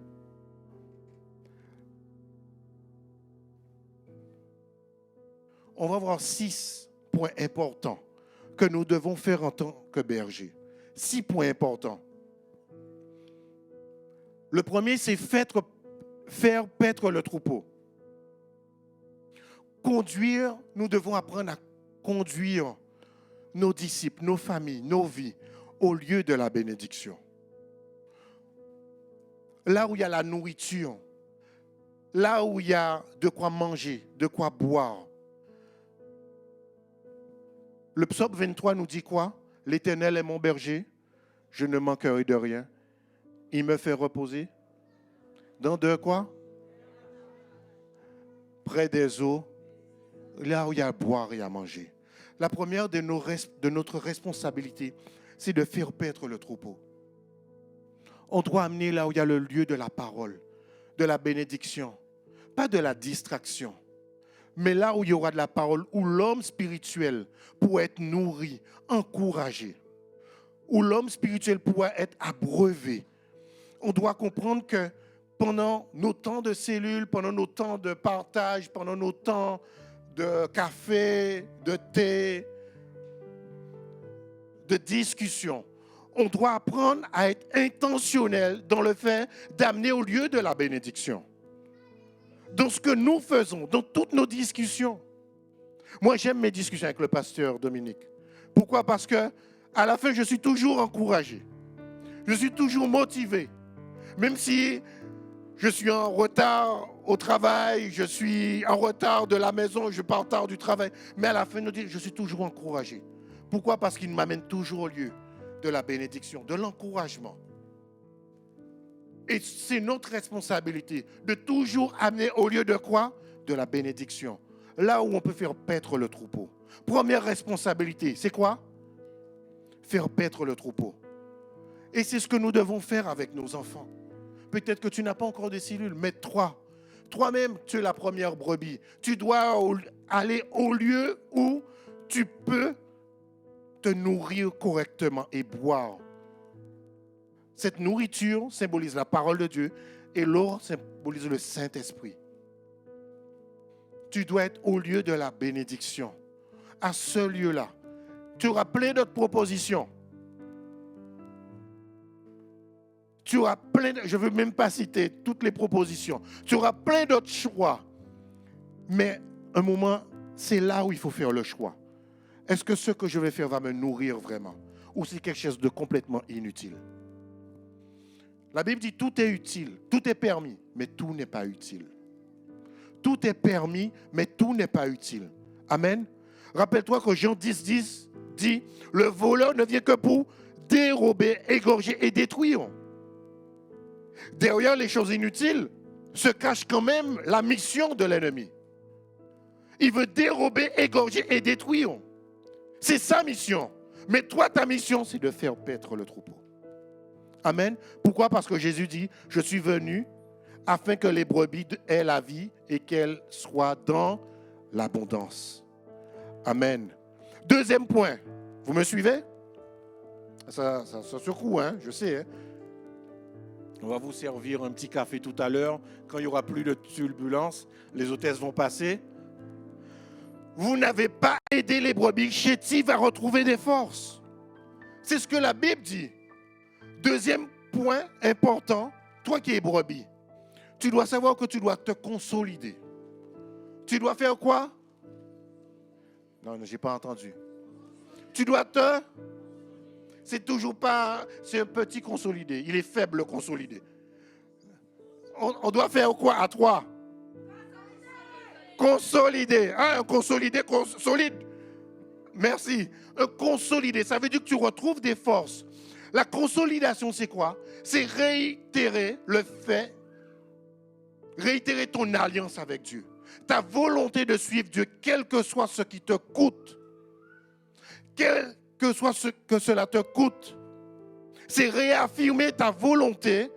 On va voir 6 points importants que nous devons faire en tant que bergers. 6 points importants. Le premier, c'est faire paître le troupeau. Conduire, nous devons apprendre à conduire nos disciples, nos familles, nos vies au lieu de la bénédiction. Là où il y a la nourriture, là où il y a de quoi manger, de quoi boire. Le psaume 23 nous dit quoi? L'Éternel est mon berger, je ne manquerai de rien. Il me fait reposer. Dans de quoi? Près des eaux, là où il y a à boire et à manger. La première de notre responsabilité, c'est de faire paître le troupeau. On doit amener là où il y a le lieu de la parole, de la bénédiction, pas de la distraction, mais là où il y aura de la parole, où l'homme spirituel pourra être nourri, encouragé, où l'homme spirituel pourra être abreuvé. On doit comprendre que pendant nos temps de cellules, pendant nos temps de partage, pendant nos temps de café, de thé, de discussion, on doit apprendre à être intentionnel dans le fait d'amener au lieu de la bénédiction. Dans ce que nous faisons, dans toutes nos discussions. Moi, j'aime mes discussions avec le pasteur Dominique. Pourquoi? Parce que à la fin, je suis toujours encouragé. Je suis toujours motivé. Même si je suis en retard au travail, je suis en retard de la maison, je pars tard du travail. Mais à la fin, je suis toujours encouragé. Pourquoi? Parce qu'il m'amène toujours au lieu de la bénédiction, de l'encouragement. Et c'est notre responsabilité de toujours amener au lieu de quoi? De la bénédiction. Là où on peut faire paître le troupeau. Première responsabilité, c'est quoi? Faire paître le troupeau. Et c'est ce que nous devons faire avec nos enfants. Peut-être que tu n'as pas encore des cellules, mais toi-même, tu es la première brebis. Tu dois aller au lieu où tu peux te nourrir correctement et boire. Cette nourriture symbolise la parole de Dieu et l'eau symbolise le Saint-Esprit. Tu dois être au lieu de la bénédiction. À ce lieu-là, tu auras plein d'autres propositions. Tu auras je ne veux même pas citer toutes les propositions. Tu auras plein d'autres choix. Mais un moment, c'est là où il faut faire le choix. Est-ce que ce que je vais faire va me nourrir vraiment? Ou c'est quelque chose de complètement inutile? La Bible dit tout est utile, tout est permis, mais tout n'est pas utile. Tout est permis, mais tout n'est pas utile. Amen. Rappelle-toi que Jean 10 dit, le voleur ne vient que pour dérober, égorger et détruire. Derrière les choses inutiles se cache quand même la mission de l'ennemi. Il veut dérober, égorger et détruire. C'est sa mission. Mais toi, ta mission, c'est de faire paître le troupeau. Amen. Pourquoi? Parce que Jésus dit, je suis venu afin que les brebis aient la vie et qu'elles soient dans l'abondance. Amen. Deuxième point. Vous me suivez? Ça secoue, hein? Je sais. Hein? On va vous servir un petit café tout à l'heure. Quand il n'y aura plus de turbulence, les hôtesses vont passer. Vous n'avez pas aidé les brebis chétives à retrouver des forces. C'est ce que la Bible dit. Deuxième point important, toi qui es brebis, tu dois savoir que tu dois te consolider. Tu dois faire quoi? Non, je n'ai pas entendu. Tu dois te... C'est toujours pas... C'est un petit consolidé. Il est faible consolidé. On doit faire quoi à trois? Consolider. Hein, un consolidé solide. Merci. Un consolidé, ça veut dire que tu retrouves des forces. La consolidation, c'est quoi? C'est réitérer le fait, réitérer ton alliance avec Dieu. Ta volonté de suivre Dieu, quel que soit ce qui te coûte. Quel que soit ce que cela te coûte. C'est réaffirmer ta volonté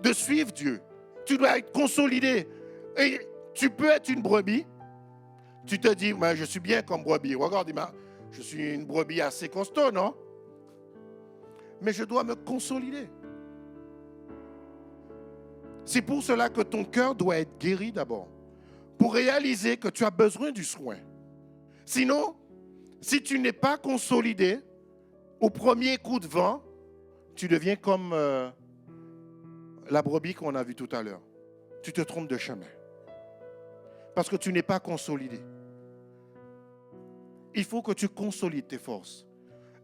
de suivre Dieu. Tu dois être consolidé. Et tu peux être une brebis. Tu te dis, je suis bien comme brebis. Regarde, je suis une brebis assez costaud, non? Mais je dois me consolider. C'est pour cela que ton cœur doit être guéri d'abord. Pour réaliser que tu as besoin du soin. Sinon, si tu n'es pas consolidé, au premier coup de vent, tu deviens comme la brebis qu'on a vue tout à l'heure. Tu te trompes de chemin. Parce que tu n'es pas consolidé. Il faut que tu consolides tes forces.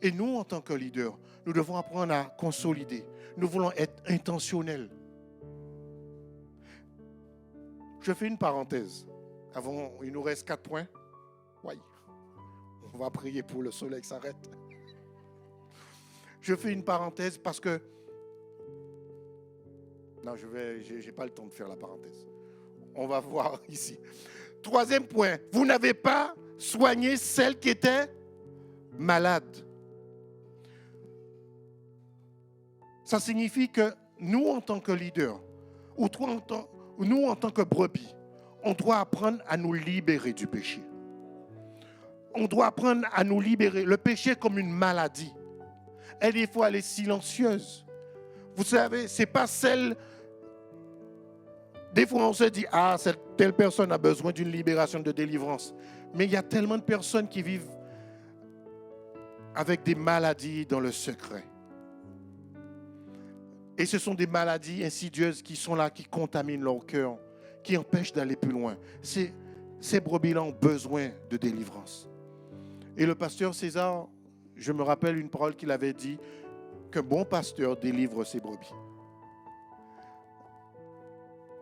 Et nous, en tant que leaders, nous devons apprendre à consolider. Nous voulons être intentionnels. Je fais une parenthèse. Il nous reste 4 points. Oui. On va prier pour le soleil qui s'arrête. Je fais une parenthèse parce que... Non, j'ai pas le temps de faire la parenthèse. On va voir ici. Troisième point, vous n'avez pas soigné celle qui était malade. Ça signifie que nous, en tant que leaders, ou nous, en tant que brebis, on doit apprendre à nous libérer du péché. On doit apprendre à nous libérer. Le péché comme une maladie. Et des fois, elle est silencieuse. Vous savez, ce n'est pas celle... Des fois, on se dit, ah, cette telle personne a besoin d'une libération, de délivrance. Mais il y a tellement de personnes qui vivent avec des maladies dans le secret. Et ce sont des maladies insidieuses qui sont là, qui contaminent leur cœur, qui empêchent d'aller plus loin. Ces brebis-là ont besoin de délivrance. Et le pasteur César, je me rappelle une parole qu'il avait dit, qu'un bon pasteur délivre ses brebis.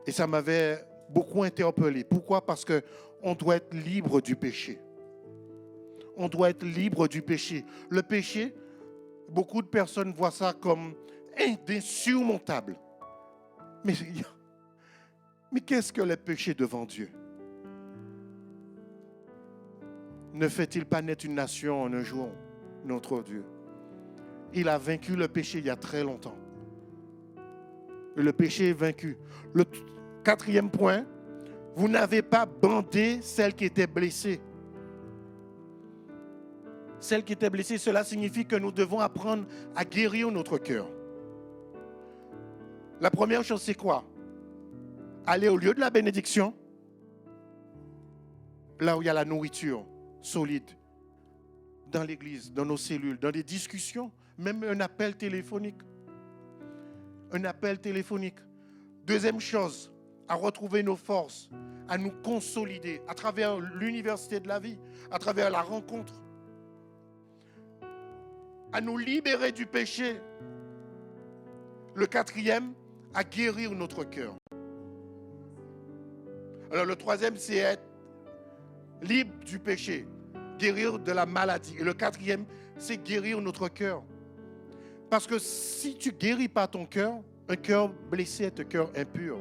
Et ça m'avait beaucoup interpellé. Pourquoi? Parce qu'on doit être libre du péché. On doit être libre du péché. Le péché, beaucoup de personnes voient ça comme insurmontable. Mais qu'est-ce que le péché devant Dieu? Ne fait-il pas naître une nation en un jour, notre Dieu? Il a vaincu le péché il y a très longtemps. Et le péché est vaincu. Le quatrième point, vous n'avez pas bandé celle qui était blessée. Celle qui était blessée, cela signifie que nous devons apprendre à guérir notre cœur. La première chose, c'est quoi? Aller au lieu de la bénédiction, là où il y a la nourriture solide, dans l'église, dans nos cellules, dans des discussions, même un appel téléphonique. Un appel téléphonique. Deuxième chose, à retrouver nos forces, à nous consolider à travers l'université de la vie, à travers la rencontre, à nous libérer du péché. Le quatrième, à guérir notre cœur. Alors le troisième, c'est être libre du péché, guérir de la maladie. Et le quatrième, c'est guérir notre cœur. Parce que si tu ne guéris pas ton cœur, un cœur blessé est un cœur impur.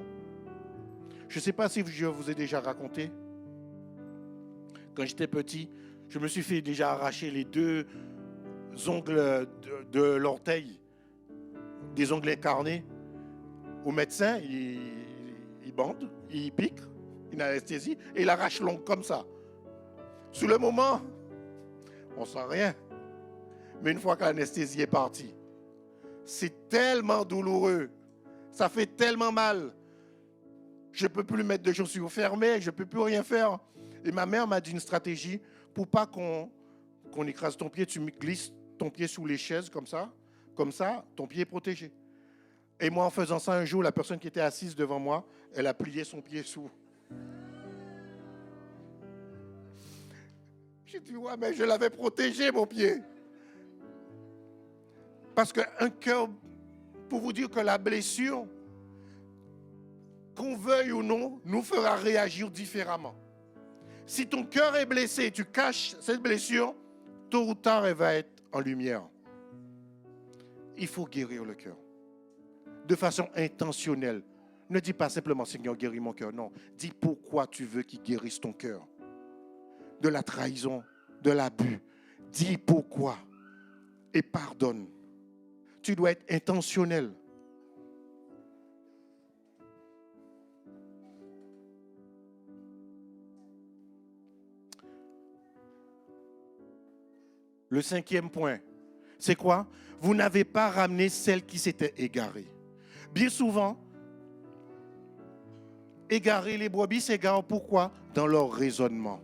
Je ne sais pas si je vous ai déjà raconté. Quand j'étais petit, je me suis fait déjà arracher les 2 ongles de l'orteil, des ongles incarnés. Au médecin, il bande, il pique, une anesthésie, et il arrache l'ongle comme ça. Sur le moment, on ne sent rien. Mais une fois que l'anesthésie est partie, c'est tellement douloureux. Ça fait tellement mal. Je ne peux plus mettre de chaussures fermées, je ne peux plus rien faire. Et ma mère m'a dit une stratégie pour pas qu'on écrase ton pied. Tu glisses ton pied sous les chaises comme ça, ton pied est protégé. Et moi, en faisant ça un jour, la personne qui était assise devant moi, elle a plié son pied sous. J'ai dit, ouais, mais je l'avais protégé, mon pied. Parce qu'un cœur, pour vous dire que la blessure, qu'on veuille ou non, nous fera réagir différemment. Si ton cœur est blessé et tu caches cette blessure, tôt ou tard, elle va être en lumière. Il faut guérir le cœur. De façon intentionnelle. Ne dis pas simplement, Seigneur, guéris mon cœur. Non, dis pourquoi tu veux qu'il guérisse ton cœur. De la trahison, de l'abus. Dis pourquoi et pardonne. Tu dois être intentionnel. Le 5e point, c'est quoi? Vous n'avez pas ramené celle qui s'était égarée. Bien souvent, égarer les brebis s'égarent. Pourquoi? Dans leur raisonnement.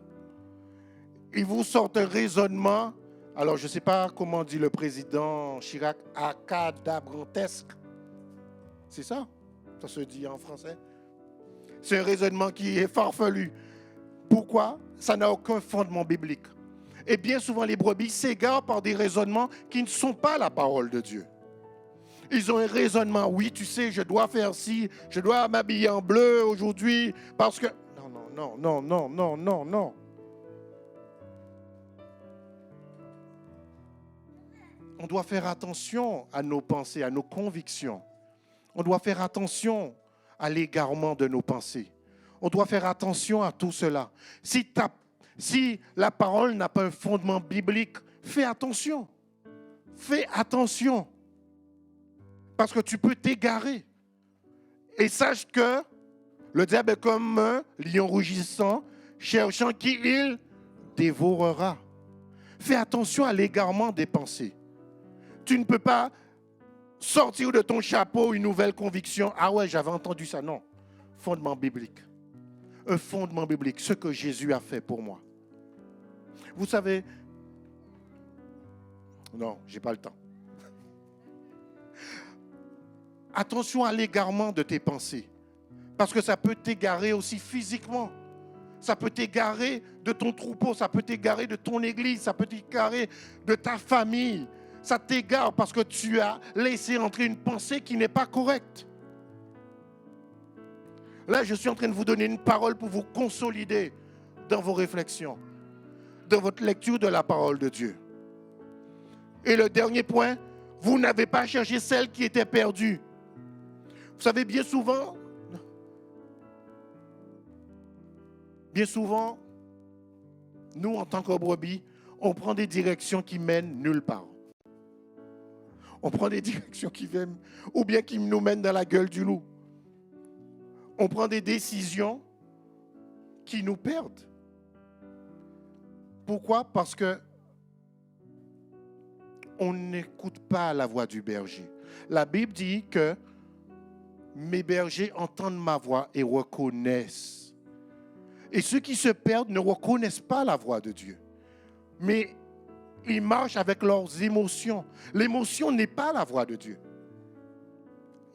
Ils vous sortent un raisonnement, alors je ne sais pas comment dit le président Chirac, acadabrantesque. C'est ça? Ça se dit en français. C'est un raisonnement qui est farfelu. Pourquoi? Ça n'a aucun fondement biblique. Et bien souvent, les brebis s'égarent par des raisonnements qui ne sont pas la parole de Dieu. Ils ont un raisonnement, oui, tu sais, je dois faire ci, je dois m'habiller en bleu aujourd'hui, parce que... Non. on doit faire attention à nos pensées, à nos convictions. On doit faire attention à l'égarement de nos pensées. On doit faire attention à tout cela. Si la parole n'a pas un fondement biblique, fais attention. Fais attention. Parce que tu peux t'égarer. Et sache que le diable est comme un lion rougissant, cherchant qui il dévorera. Fais attention à l'égarement des pensées. Tu ne peux pas sortir de ton chapeau une nouvelle conviction. Ah ouais, j'avais entendu ça. Non. Fondement biblique. Un fondement biblique. Ce que Jésus a fait pour moi. Vous savez... Non, je n'ai pas le temps. Attention à l'égarement de tes pensées. Parce que ça peut t'égarer aussi physiquement. Ça peut t'égarer de ton troupeau. Ça peut t'égarer de ton église. Ça peut t'égarer de ta famille. Ça t'égare parce que tu as laissé entrer une pensée qui n'est pas correcte. Là, je suis en train de vous donner une parole pour vous consolider dans vos réflexions, dans votre lecture de la parole de Dieu. Et le dernier point, vous n'avez pas cherché celle qui était perdue. Vous savez, bien souvent, nous, en tant que brebis, on prend des directions qui mènent nulle part. On prend des directions qui viennent, ou bien qui nous mènent dans la gueule du loup. On prend des décisions qui nous perdent. Pourquoi? Parce que on n'écoute pas la voix du berger. La Bible dit que mes bergers entendent ma voix et reconnaissent. Et ceux qui se perdent ne reconnaissent pas la voix de Dieu. Mais ils marchent avec leurs émotions. L'émotion n'est pas la voix de Dieu.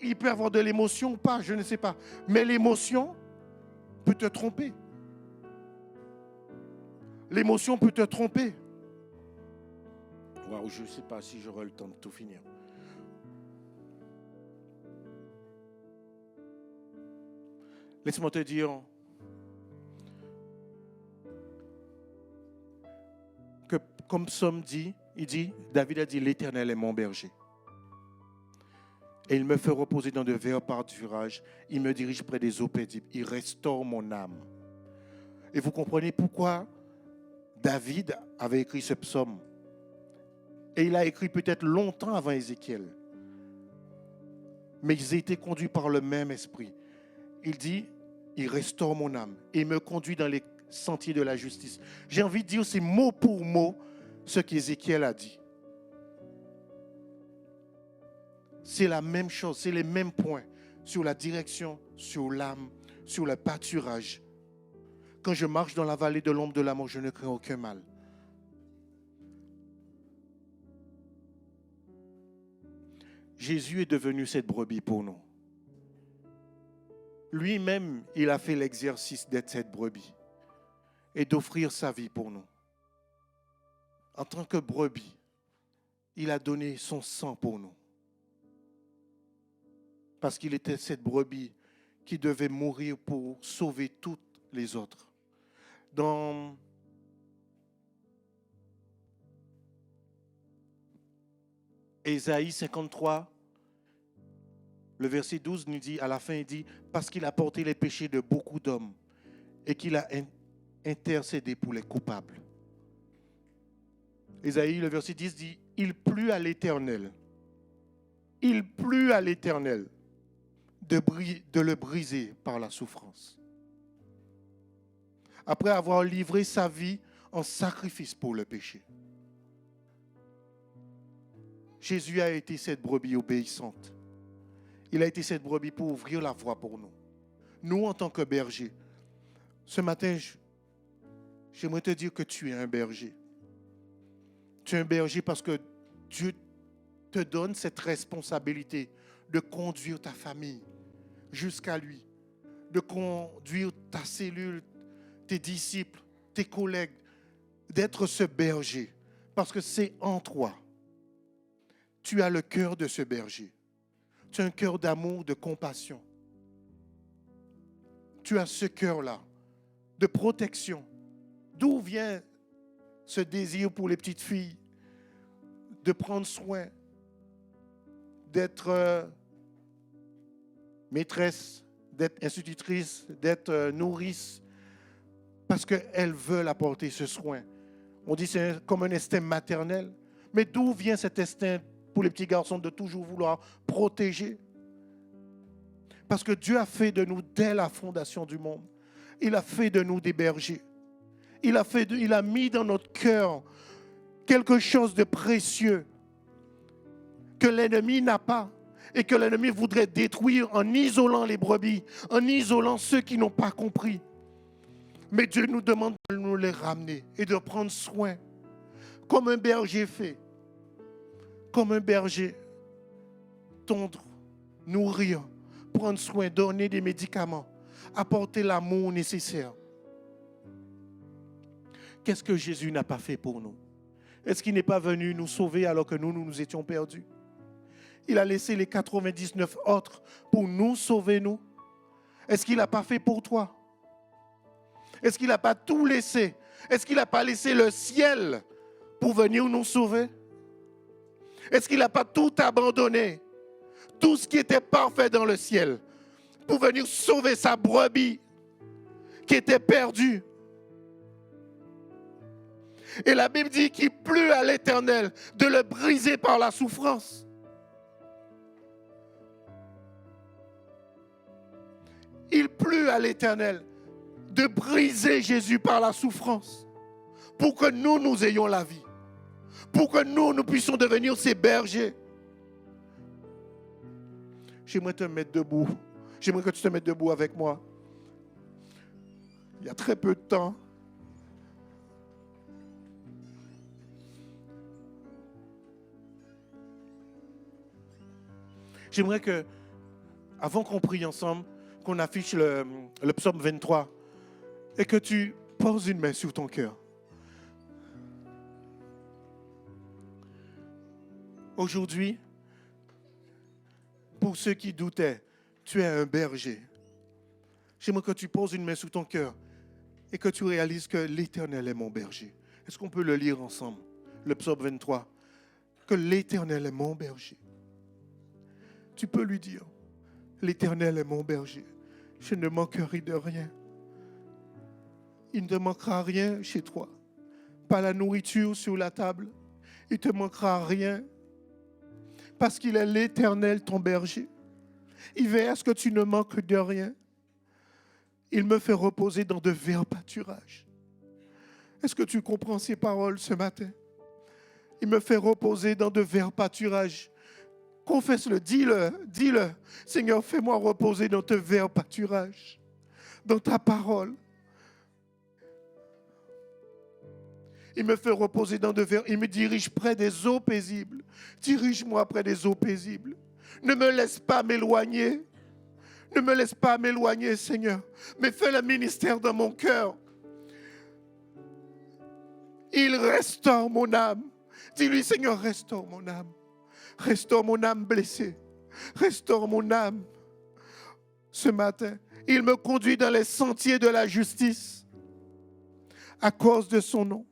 Il peut y avoir de l'émotion ou pas, je ne sais pas. Mais l'émotion peut te tromper. L'émotion peut te tromper. Waouh, je ne sais pas si j'aurai le temps de tout finir. Laisse-moi te dire que comme Psaume dit, David a dit, l'Éternel est mon berger. Et il me fait reposer dans de verts pâturages. Il me dirige près des eaux paisibles. Il restaure mon âme. Et vous comprenez pourquoi David avait écrit ce psaume. Et il a écrit peut-être longtemps avant Ézéchiel. Mais ils étaient conduits par le même esprit. Il dit, il restaure mon âme et il me conduit dans les sentiers de la justice. J'ai envie de dire, c'est mot pour mot ce qu'Ézéchiel a dit. C'est la même chose, c'est les mêmes points sur la direction, sur l'âme, sur le pâturage. Quand je marche dans la vallée de l'ombre de la mort, je ne crains aucun mal. Jésus est devenu cette brebis pour nous. Lui-même, il a fait l'exercice d'être cette brebis et d'offrir sa vie pour nous. En tant que brebis, il a donné son sang pour nous. Parce qu'il était cette brebis qui devait mourir pour sauver toutes les autres. Dans Ésaïe 53, le verset 12 nous dit, à la fin, il dit, parce qu'il a porté les péchés de beaucoup d'hommes et qu'il a intercédé pour les coupables. Ésaïe, le verset 10 dit, il plut à l'Éternel. Il plut à l'Éternel de le briser par la souffrance. Après avoir livré sa vie en sacrifice pour le péché. Jésus a été cette brebis obéissante. Il a été cette brebis pour ouvrir la voie pour nous. Nous, en tant que bergers, ce matin, j'aimerais te dire que tu es un berger. Tu es un berger parce que Dieu te donne cette responsabilité de conduire ta famille jusqu'à lui, de conduire ta cellule, tes disciples, tes collègues, d'être ce berger, parce que c'est en toi. Tu as le cœur de ce berger. Tu as un cœur d'amour, de compassion. Tu as ce cœur-là de protection. D'où vient ce désir pour les petites filles? de prendre soin, d'être maîtresse, d'être institutrice, d'être nourrice, parce qu'elles veulent apporter ce soin. On dit que c'est comme un instinct maternel. Mais d'où vient cet instinct pour les petits garçons de toujours vouloir protéger? Parce que Dieu a fait de nous, dès la fondation du monde, il a fait de nous des bergers. Il a mis dans notre cœur quelque chose de précieux que l'ennemi n'a pas et que l'ennemi voudrait détruire en isolant les brebis, en isolant ceux qui n'ont pas compris. Mais Dieu nous demande de nous les ramener et de prendre soin, comme un berger fait. Comme un berger, tondre, nourrir, prendre soin, donner des médicaments, apporter l'amour nécessaire. Qu'est-ce que Jésus n'a pas fait pour nous? Est-ce qu'il n'est pas venu nous sauver alors que nous étions perdus? Il a laissé les 99 autres pour nous sauver, nous. Est-ce qu'il n'a pas fait pour toi? Est-ce qu'il n'a pas tout laissé? Est-ce qu'il n'a pas laissé le ciel pour venir nous sauver? Est-ce qu'il n'a pas tout abandonné? Tout ce qui était parfait dans le ciel pour venir sauver sa brebis qui était perdue. Et la Bible dit qu'il plut à l'Éternel de le briser par la souffrance. Il plut à l'Éternel de briser Jésus par la souffrance pour que nous ayons la vie. Pour que nous puissions devenir ses bergers. J'aimerais te mettre debout. J'aimerais que tu te mettes debout avec moi. Il y a très peu de temps. J'aimerais que, avant qu'on prie ensemble, qu'on affiche le psaume 23 et que tu poses une main sur ton cœur. Aujourd'hui, pour ceux qui doutaient, tu es un berger. J'aimerais que tu poses une main sur ton cœur et que tu réalises que l'Éternel est mon berger. Est-ce qu'on peut le lire ensemble? Le psaume 23. Que l'Éternel est mon berger. Tu peux lui dire, l'Éternel est mon berger. Je ne manquerai de rien. Il ne te manquera rien chez toi. Pas la nourriture sur la table. Il ne te manquera rien. Parce qu'il est l'Éternel, ton berger. Il veille à ce que tu ne manques de rien. Il me fait reposer dans de verts pâturages. Est-ce que tu comprends ces paroles ce matin? Il me fait reposer dans de verts pâturages. Confesse-le, dis-le. Seigneur, fais-moi reposer dans tes verts pâturages, dans ta parole. Il me fait reposer dans de verts. Il me dirige près des eaux paisibles. Dirige-moi près des eaux paisibles. Ne me laisse pas m'éloigner. Ne me laisse pas m'éloigner, Seigneur. Mais fais le ministère dans mon cœur. Il restaure mon âme. Dis-lui, Seigneur, restaure mon âme. Restaure mon âme blessée. Restaure mon âme. Ce matin, il me conduit dans les sentiers de la justice à cause de son nom.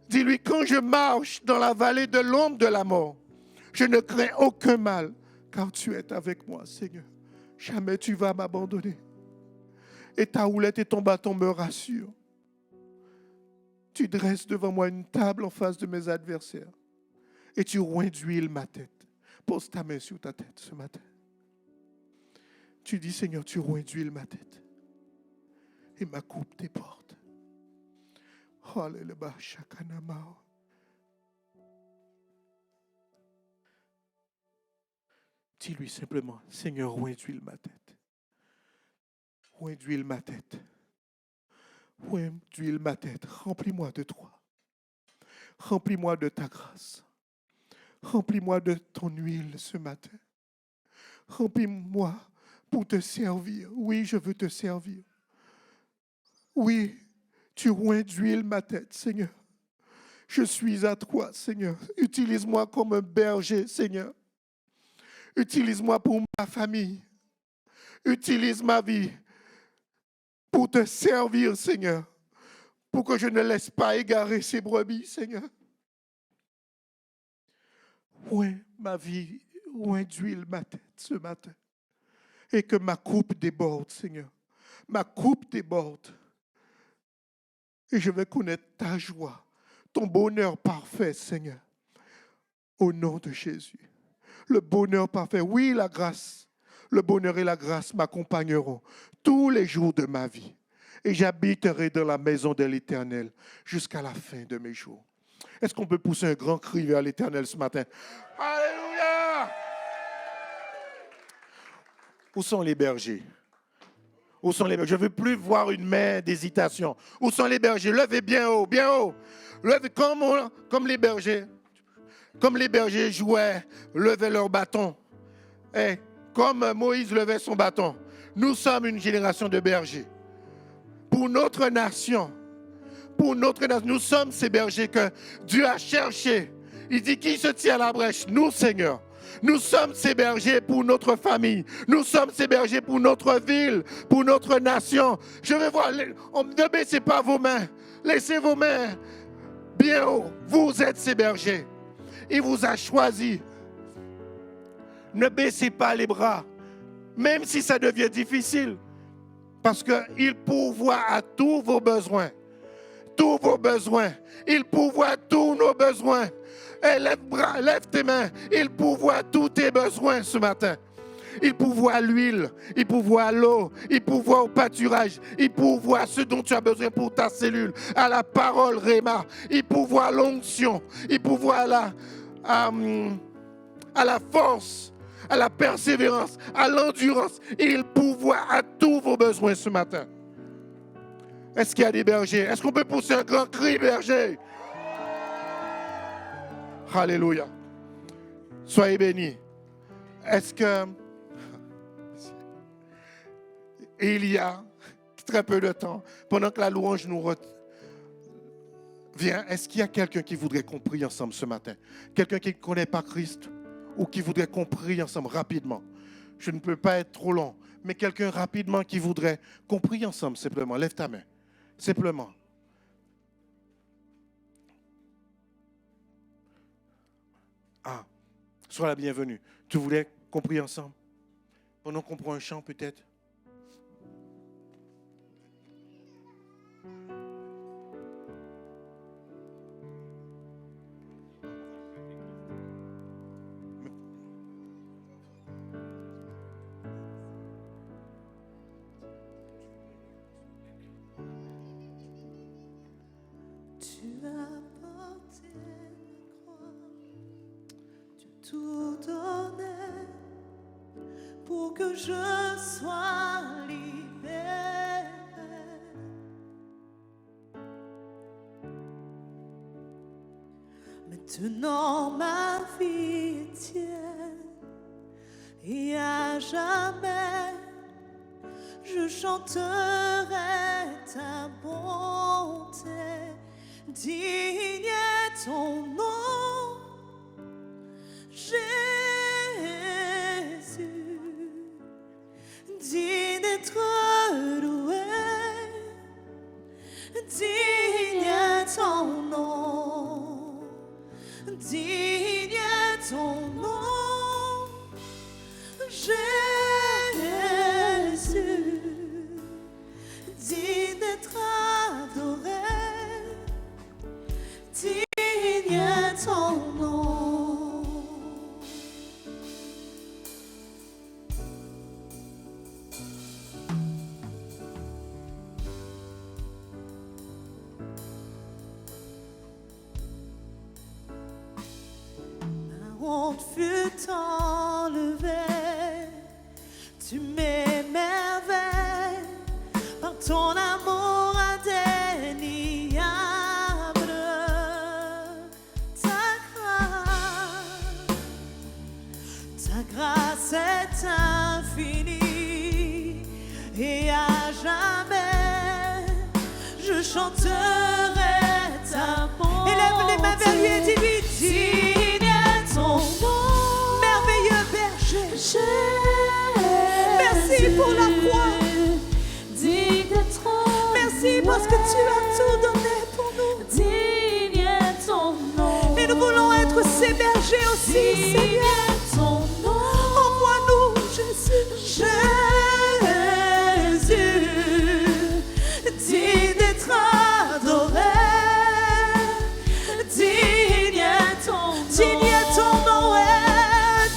Dis-lui, quand je marche dans la vallée de l'ombre de la mort, je ne crains aucun mal, car tu es avec moi, Seigneur. Jamais tu vas m'abandonner. Et ta houlette et ton bâton me rassurent. Tu dresses devant moi une table en face de mes adversaires. Et tu oins d'huile ma tête. Pose ta main sur ta tête ce matin. Tu dis, Seigneur, tu oins d'huile ma tête. Et ma coupe déborde. Alléluia, shakanama. Dis-lui simplement, Seigneur, oins d'huile ma tête. Oins d'huile ma tête. Oins d'huile ma tête. Remplis-moi de toi. Remplis-moi de ta grâce. Remplis-moi de ton huile ce matin. Remplis-moi pour te servir. Oui, je veux te servir. Oui, tu oins d'huile ma tête, Seigneur. Je suis à toi, Seigneur. Utilise-moi comme un berger, Seigneur. Utilise-moi pour ma famille. Utilise ma vie pour te servir, Seigneur. Pour que je ne laisse pas égarer ces brebis, Seigneur. Oint ma vie, oint d'huile ma tête ce matin. Et que ma coupe déborde, Seigneur. Ma coupe déborde. Et je vais connaître ta joie, ton bonheur parfait, Seigneur. Au nom de Jésus. Le bonheur parfait, oui, la grâce. Le bonheur et la grâce m'accompagneront tous les jours de ma vie. Et j'habiterai dans la maison de l'Éternel jusqu'à la fin de mes jours. Est-ce qu'on peut pousser un grand cri vers l'Éternel ce matin? Alléluia! Où sont les bergers? Où sont les bergers? Je ne veux plus voir une main d'hésitation. Où sont les bergers? Levez bien haut, bien haut. Levez comme les bergers. Comme les bergers jouaient, levaient leur bâton. Et comme Moïse levait son bâton. Nous sommes une génération de bergers. Pour notre nation, nous sommes ces bergers que Dieu a cherchés. Il dit qui se tient à la brèche? Nous, Seigneur. Nous sommes ces bergers pour notre famille. Nous sommes ces bergers pour notre ville, pour notre nation. Je veux voir, ne baissez pas vos mains. Laissez vos mains bien haut. Vous êtes ces bergers. Il vous a choisi. Ne baissez pas les bras, même si ça devient difficile. Parce qu'il pourvoit à tous vos besoins. Tous vos besoins. Il pourvoit à tous nos besoins. Et lève tes mains. Il pourvoit à tous tes besoins ce matin. Il pourvoit à l'huile. Il pourvoit à l'eau. Il pourvoit au pâturage. Il pourvoit à ce dont tu as besoin pour ta cellule. À la parole Réma. Il pourvoit à l'onction. Il pourvoit à la force, à la persévérance, à l'endurance. Il pourvoit à tous vos besoins ce matin. Est-ce qu'il y a des bergers? Est-ce qu'on peut pousser un grand cri, berger? Alléluia. Soyez bénis. Est-ce que il y a très peu de temps, pendant que la louange nous vient, est-ce qu'il y a quelqu'un qui voudrait qu'on prie ensemble ce matin? Quelqu'un qui ne connaît pas Christ ou qui voudrait qu'on prie ensemble rapidement? Je ne peux pas être trop long, mais quelqu'un rapidement qui voudrait qu'on prie ensemble simplement. Lève ta main. Simplement. Ah, sois la bienvenue. Tu voulais qu'on prie ensemble? Pendant qu'on prend un chant peut-être? Tu as porté ma croix, tu as tout donné pour que je sois libéré. Maintenant ma vie est tienne et à jamais je chanterai ta bonté. Digne est ton nom, Jésus, digne d'être loué, digne est ton nom, digne est ton nom, Jésus, digne d'être adoré. Digne est ton nom. Ma honte fut enlevée, tu m'émerveilles par ton amour indéniable. Ta grâce est infinie et à jamais je chanterai ta bonté. Élève les mains vers lui et dis-lui, digne est ton nom, merveilleux berger. Merci pour la croix. Digne d'être. Merci parce que tu as tout donné pour nous. Digne est ton nom. Et nous voulons être ces bergers. marcher aussi, Seigneur. ton nom. Envoie-nous, Jésus. Jésus, digne d'être adoré, digne est ton nom. Digne est ton nom,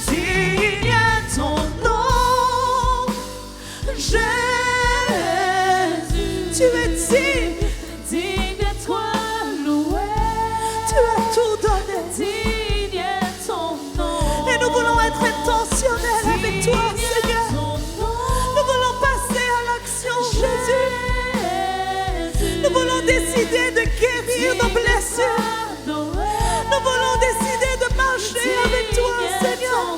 Digne est ton nom. Jésus, tu es digne. digne d'être loué. Tu as tout donné. Digne est ton nom. Et nous voulons être intentionnels avec toi, Seigneur. Nous voulons passer à l'action, Jésus. Nous voulons décider de guérir nos blessures. Nous voulons décider de marcher avec toi, Seigneur.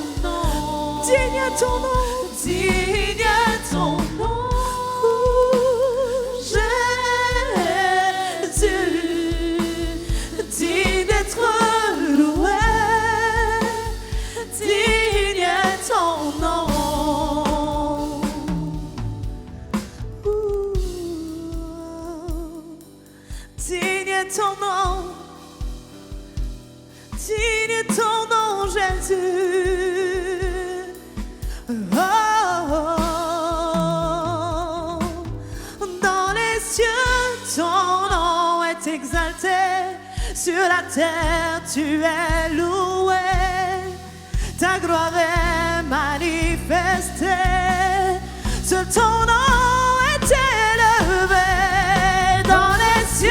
Digne est ton nom. Digne est ton nom. Jésus, digne d'être loué. Digne est ton nom. Digne est ton nom. Digne est ton nom, Jésus. Dans les cieux, ton nom est exalté. Sur la terre, tu es loué. Ta gloire est manifestée. Seul ton nom est élevé. Dans les cieux,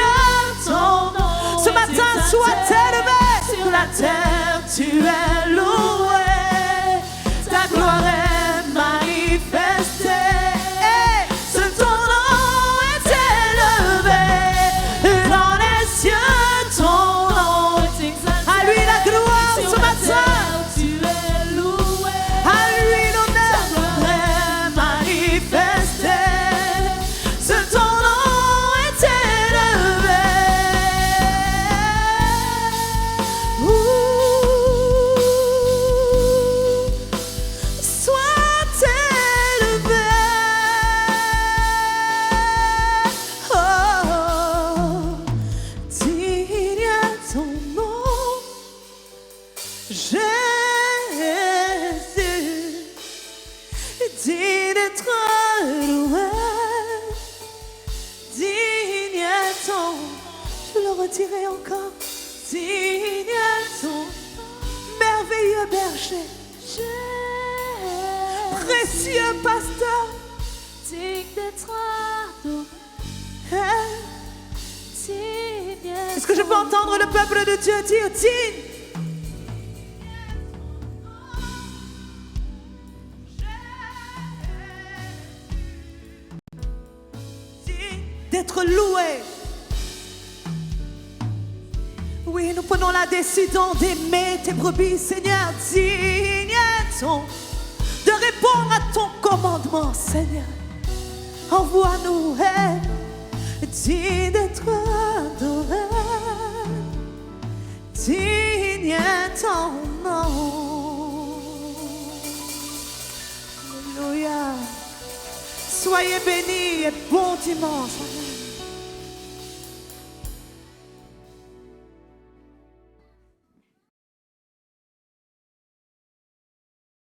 ton nom ce matin soit élevé. Sur la terre, tu es loué. Ta gloire est manifestée. Seul ton nom est élevé. Dans les cieux, ton nom est exalté. À lui la gloire ce matin. Tu es loué. À lui l'honneur est manifesté. Seul ton nom est élevé. Sois élevé. Oh, digne est ton nom. Jésus, digne d'être loué. Digne est ton, je le redirai encore. Digne est ton merveilleux berger, précieux pasteur. Digne d'être adoré. Digne est Est-ce que je peux ton entendre le peuple de Dieu dire digne? D'être loué. Oui, nous prenons la décision d'aimer tes brebis, Seigneur. Digne est ton, de répondre à ton commandement, Seigneur. Envoie-nous, digne d'être adoré. Digne est ton nom. Alléluia. Soyez bénis et bon dimanche.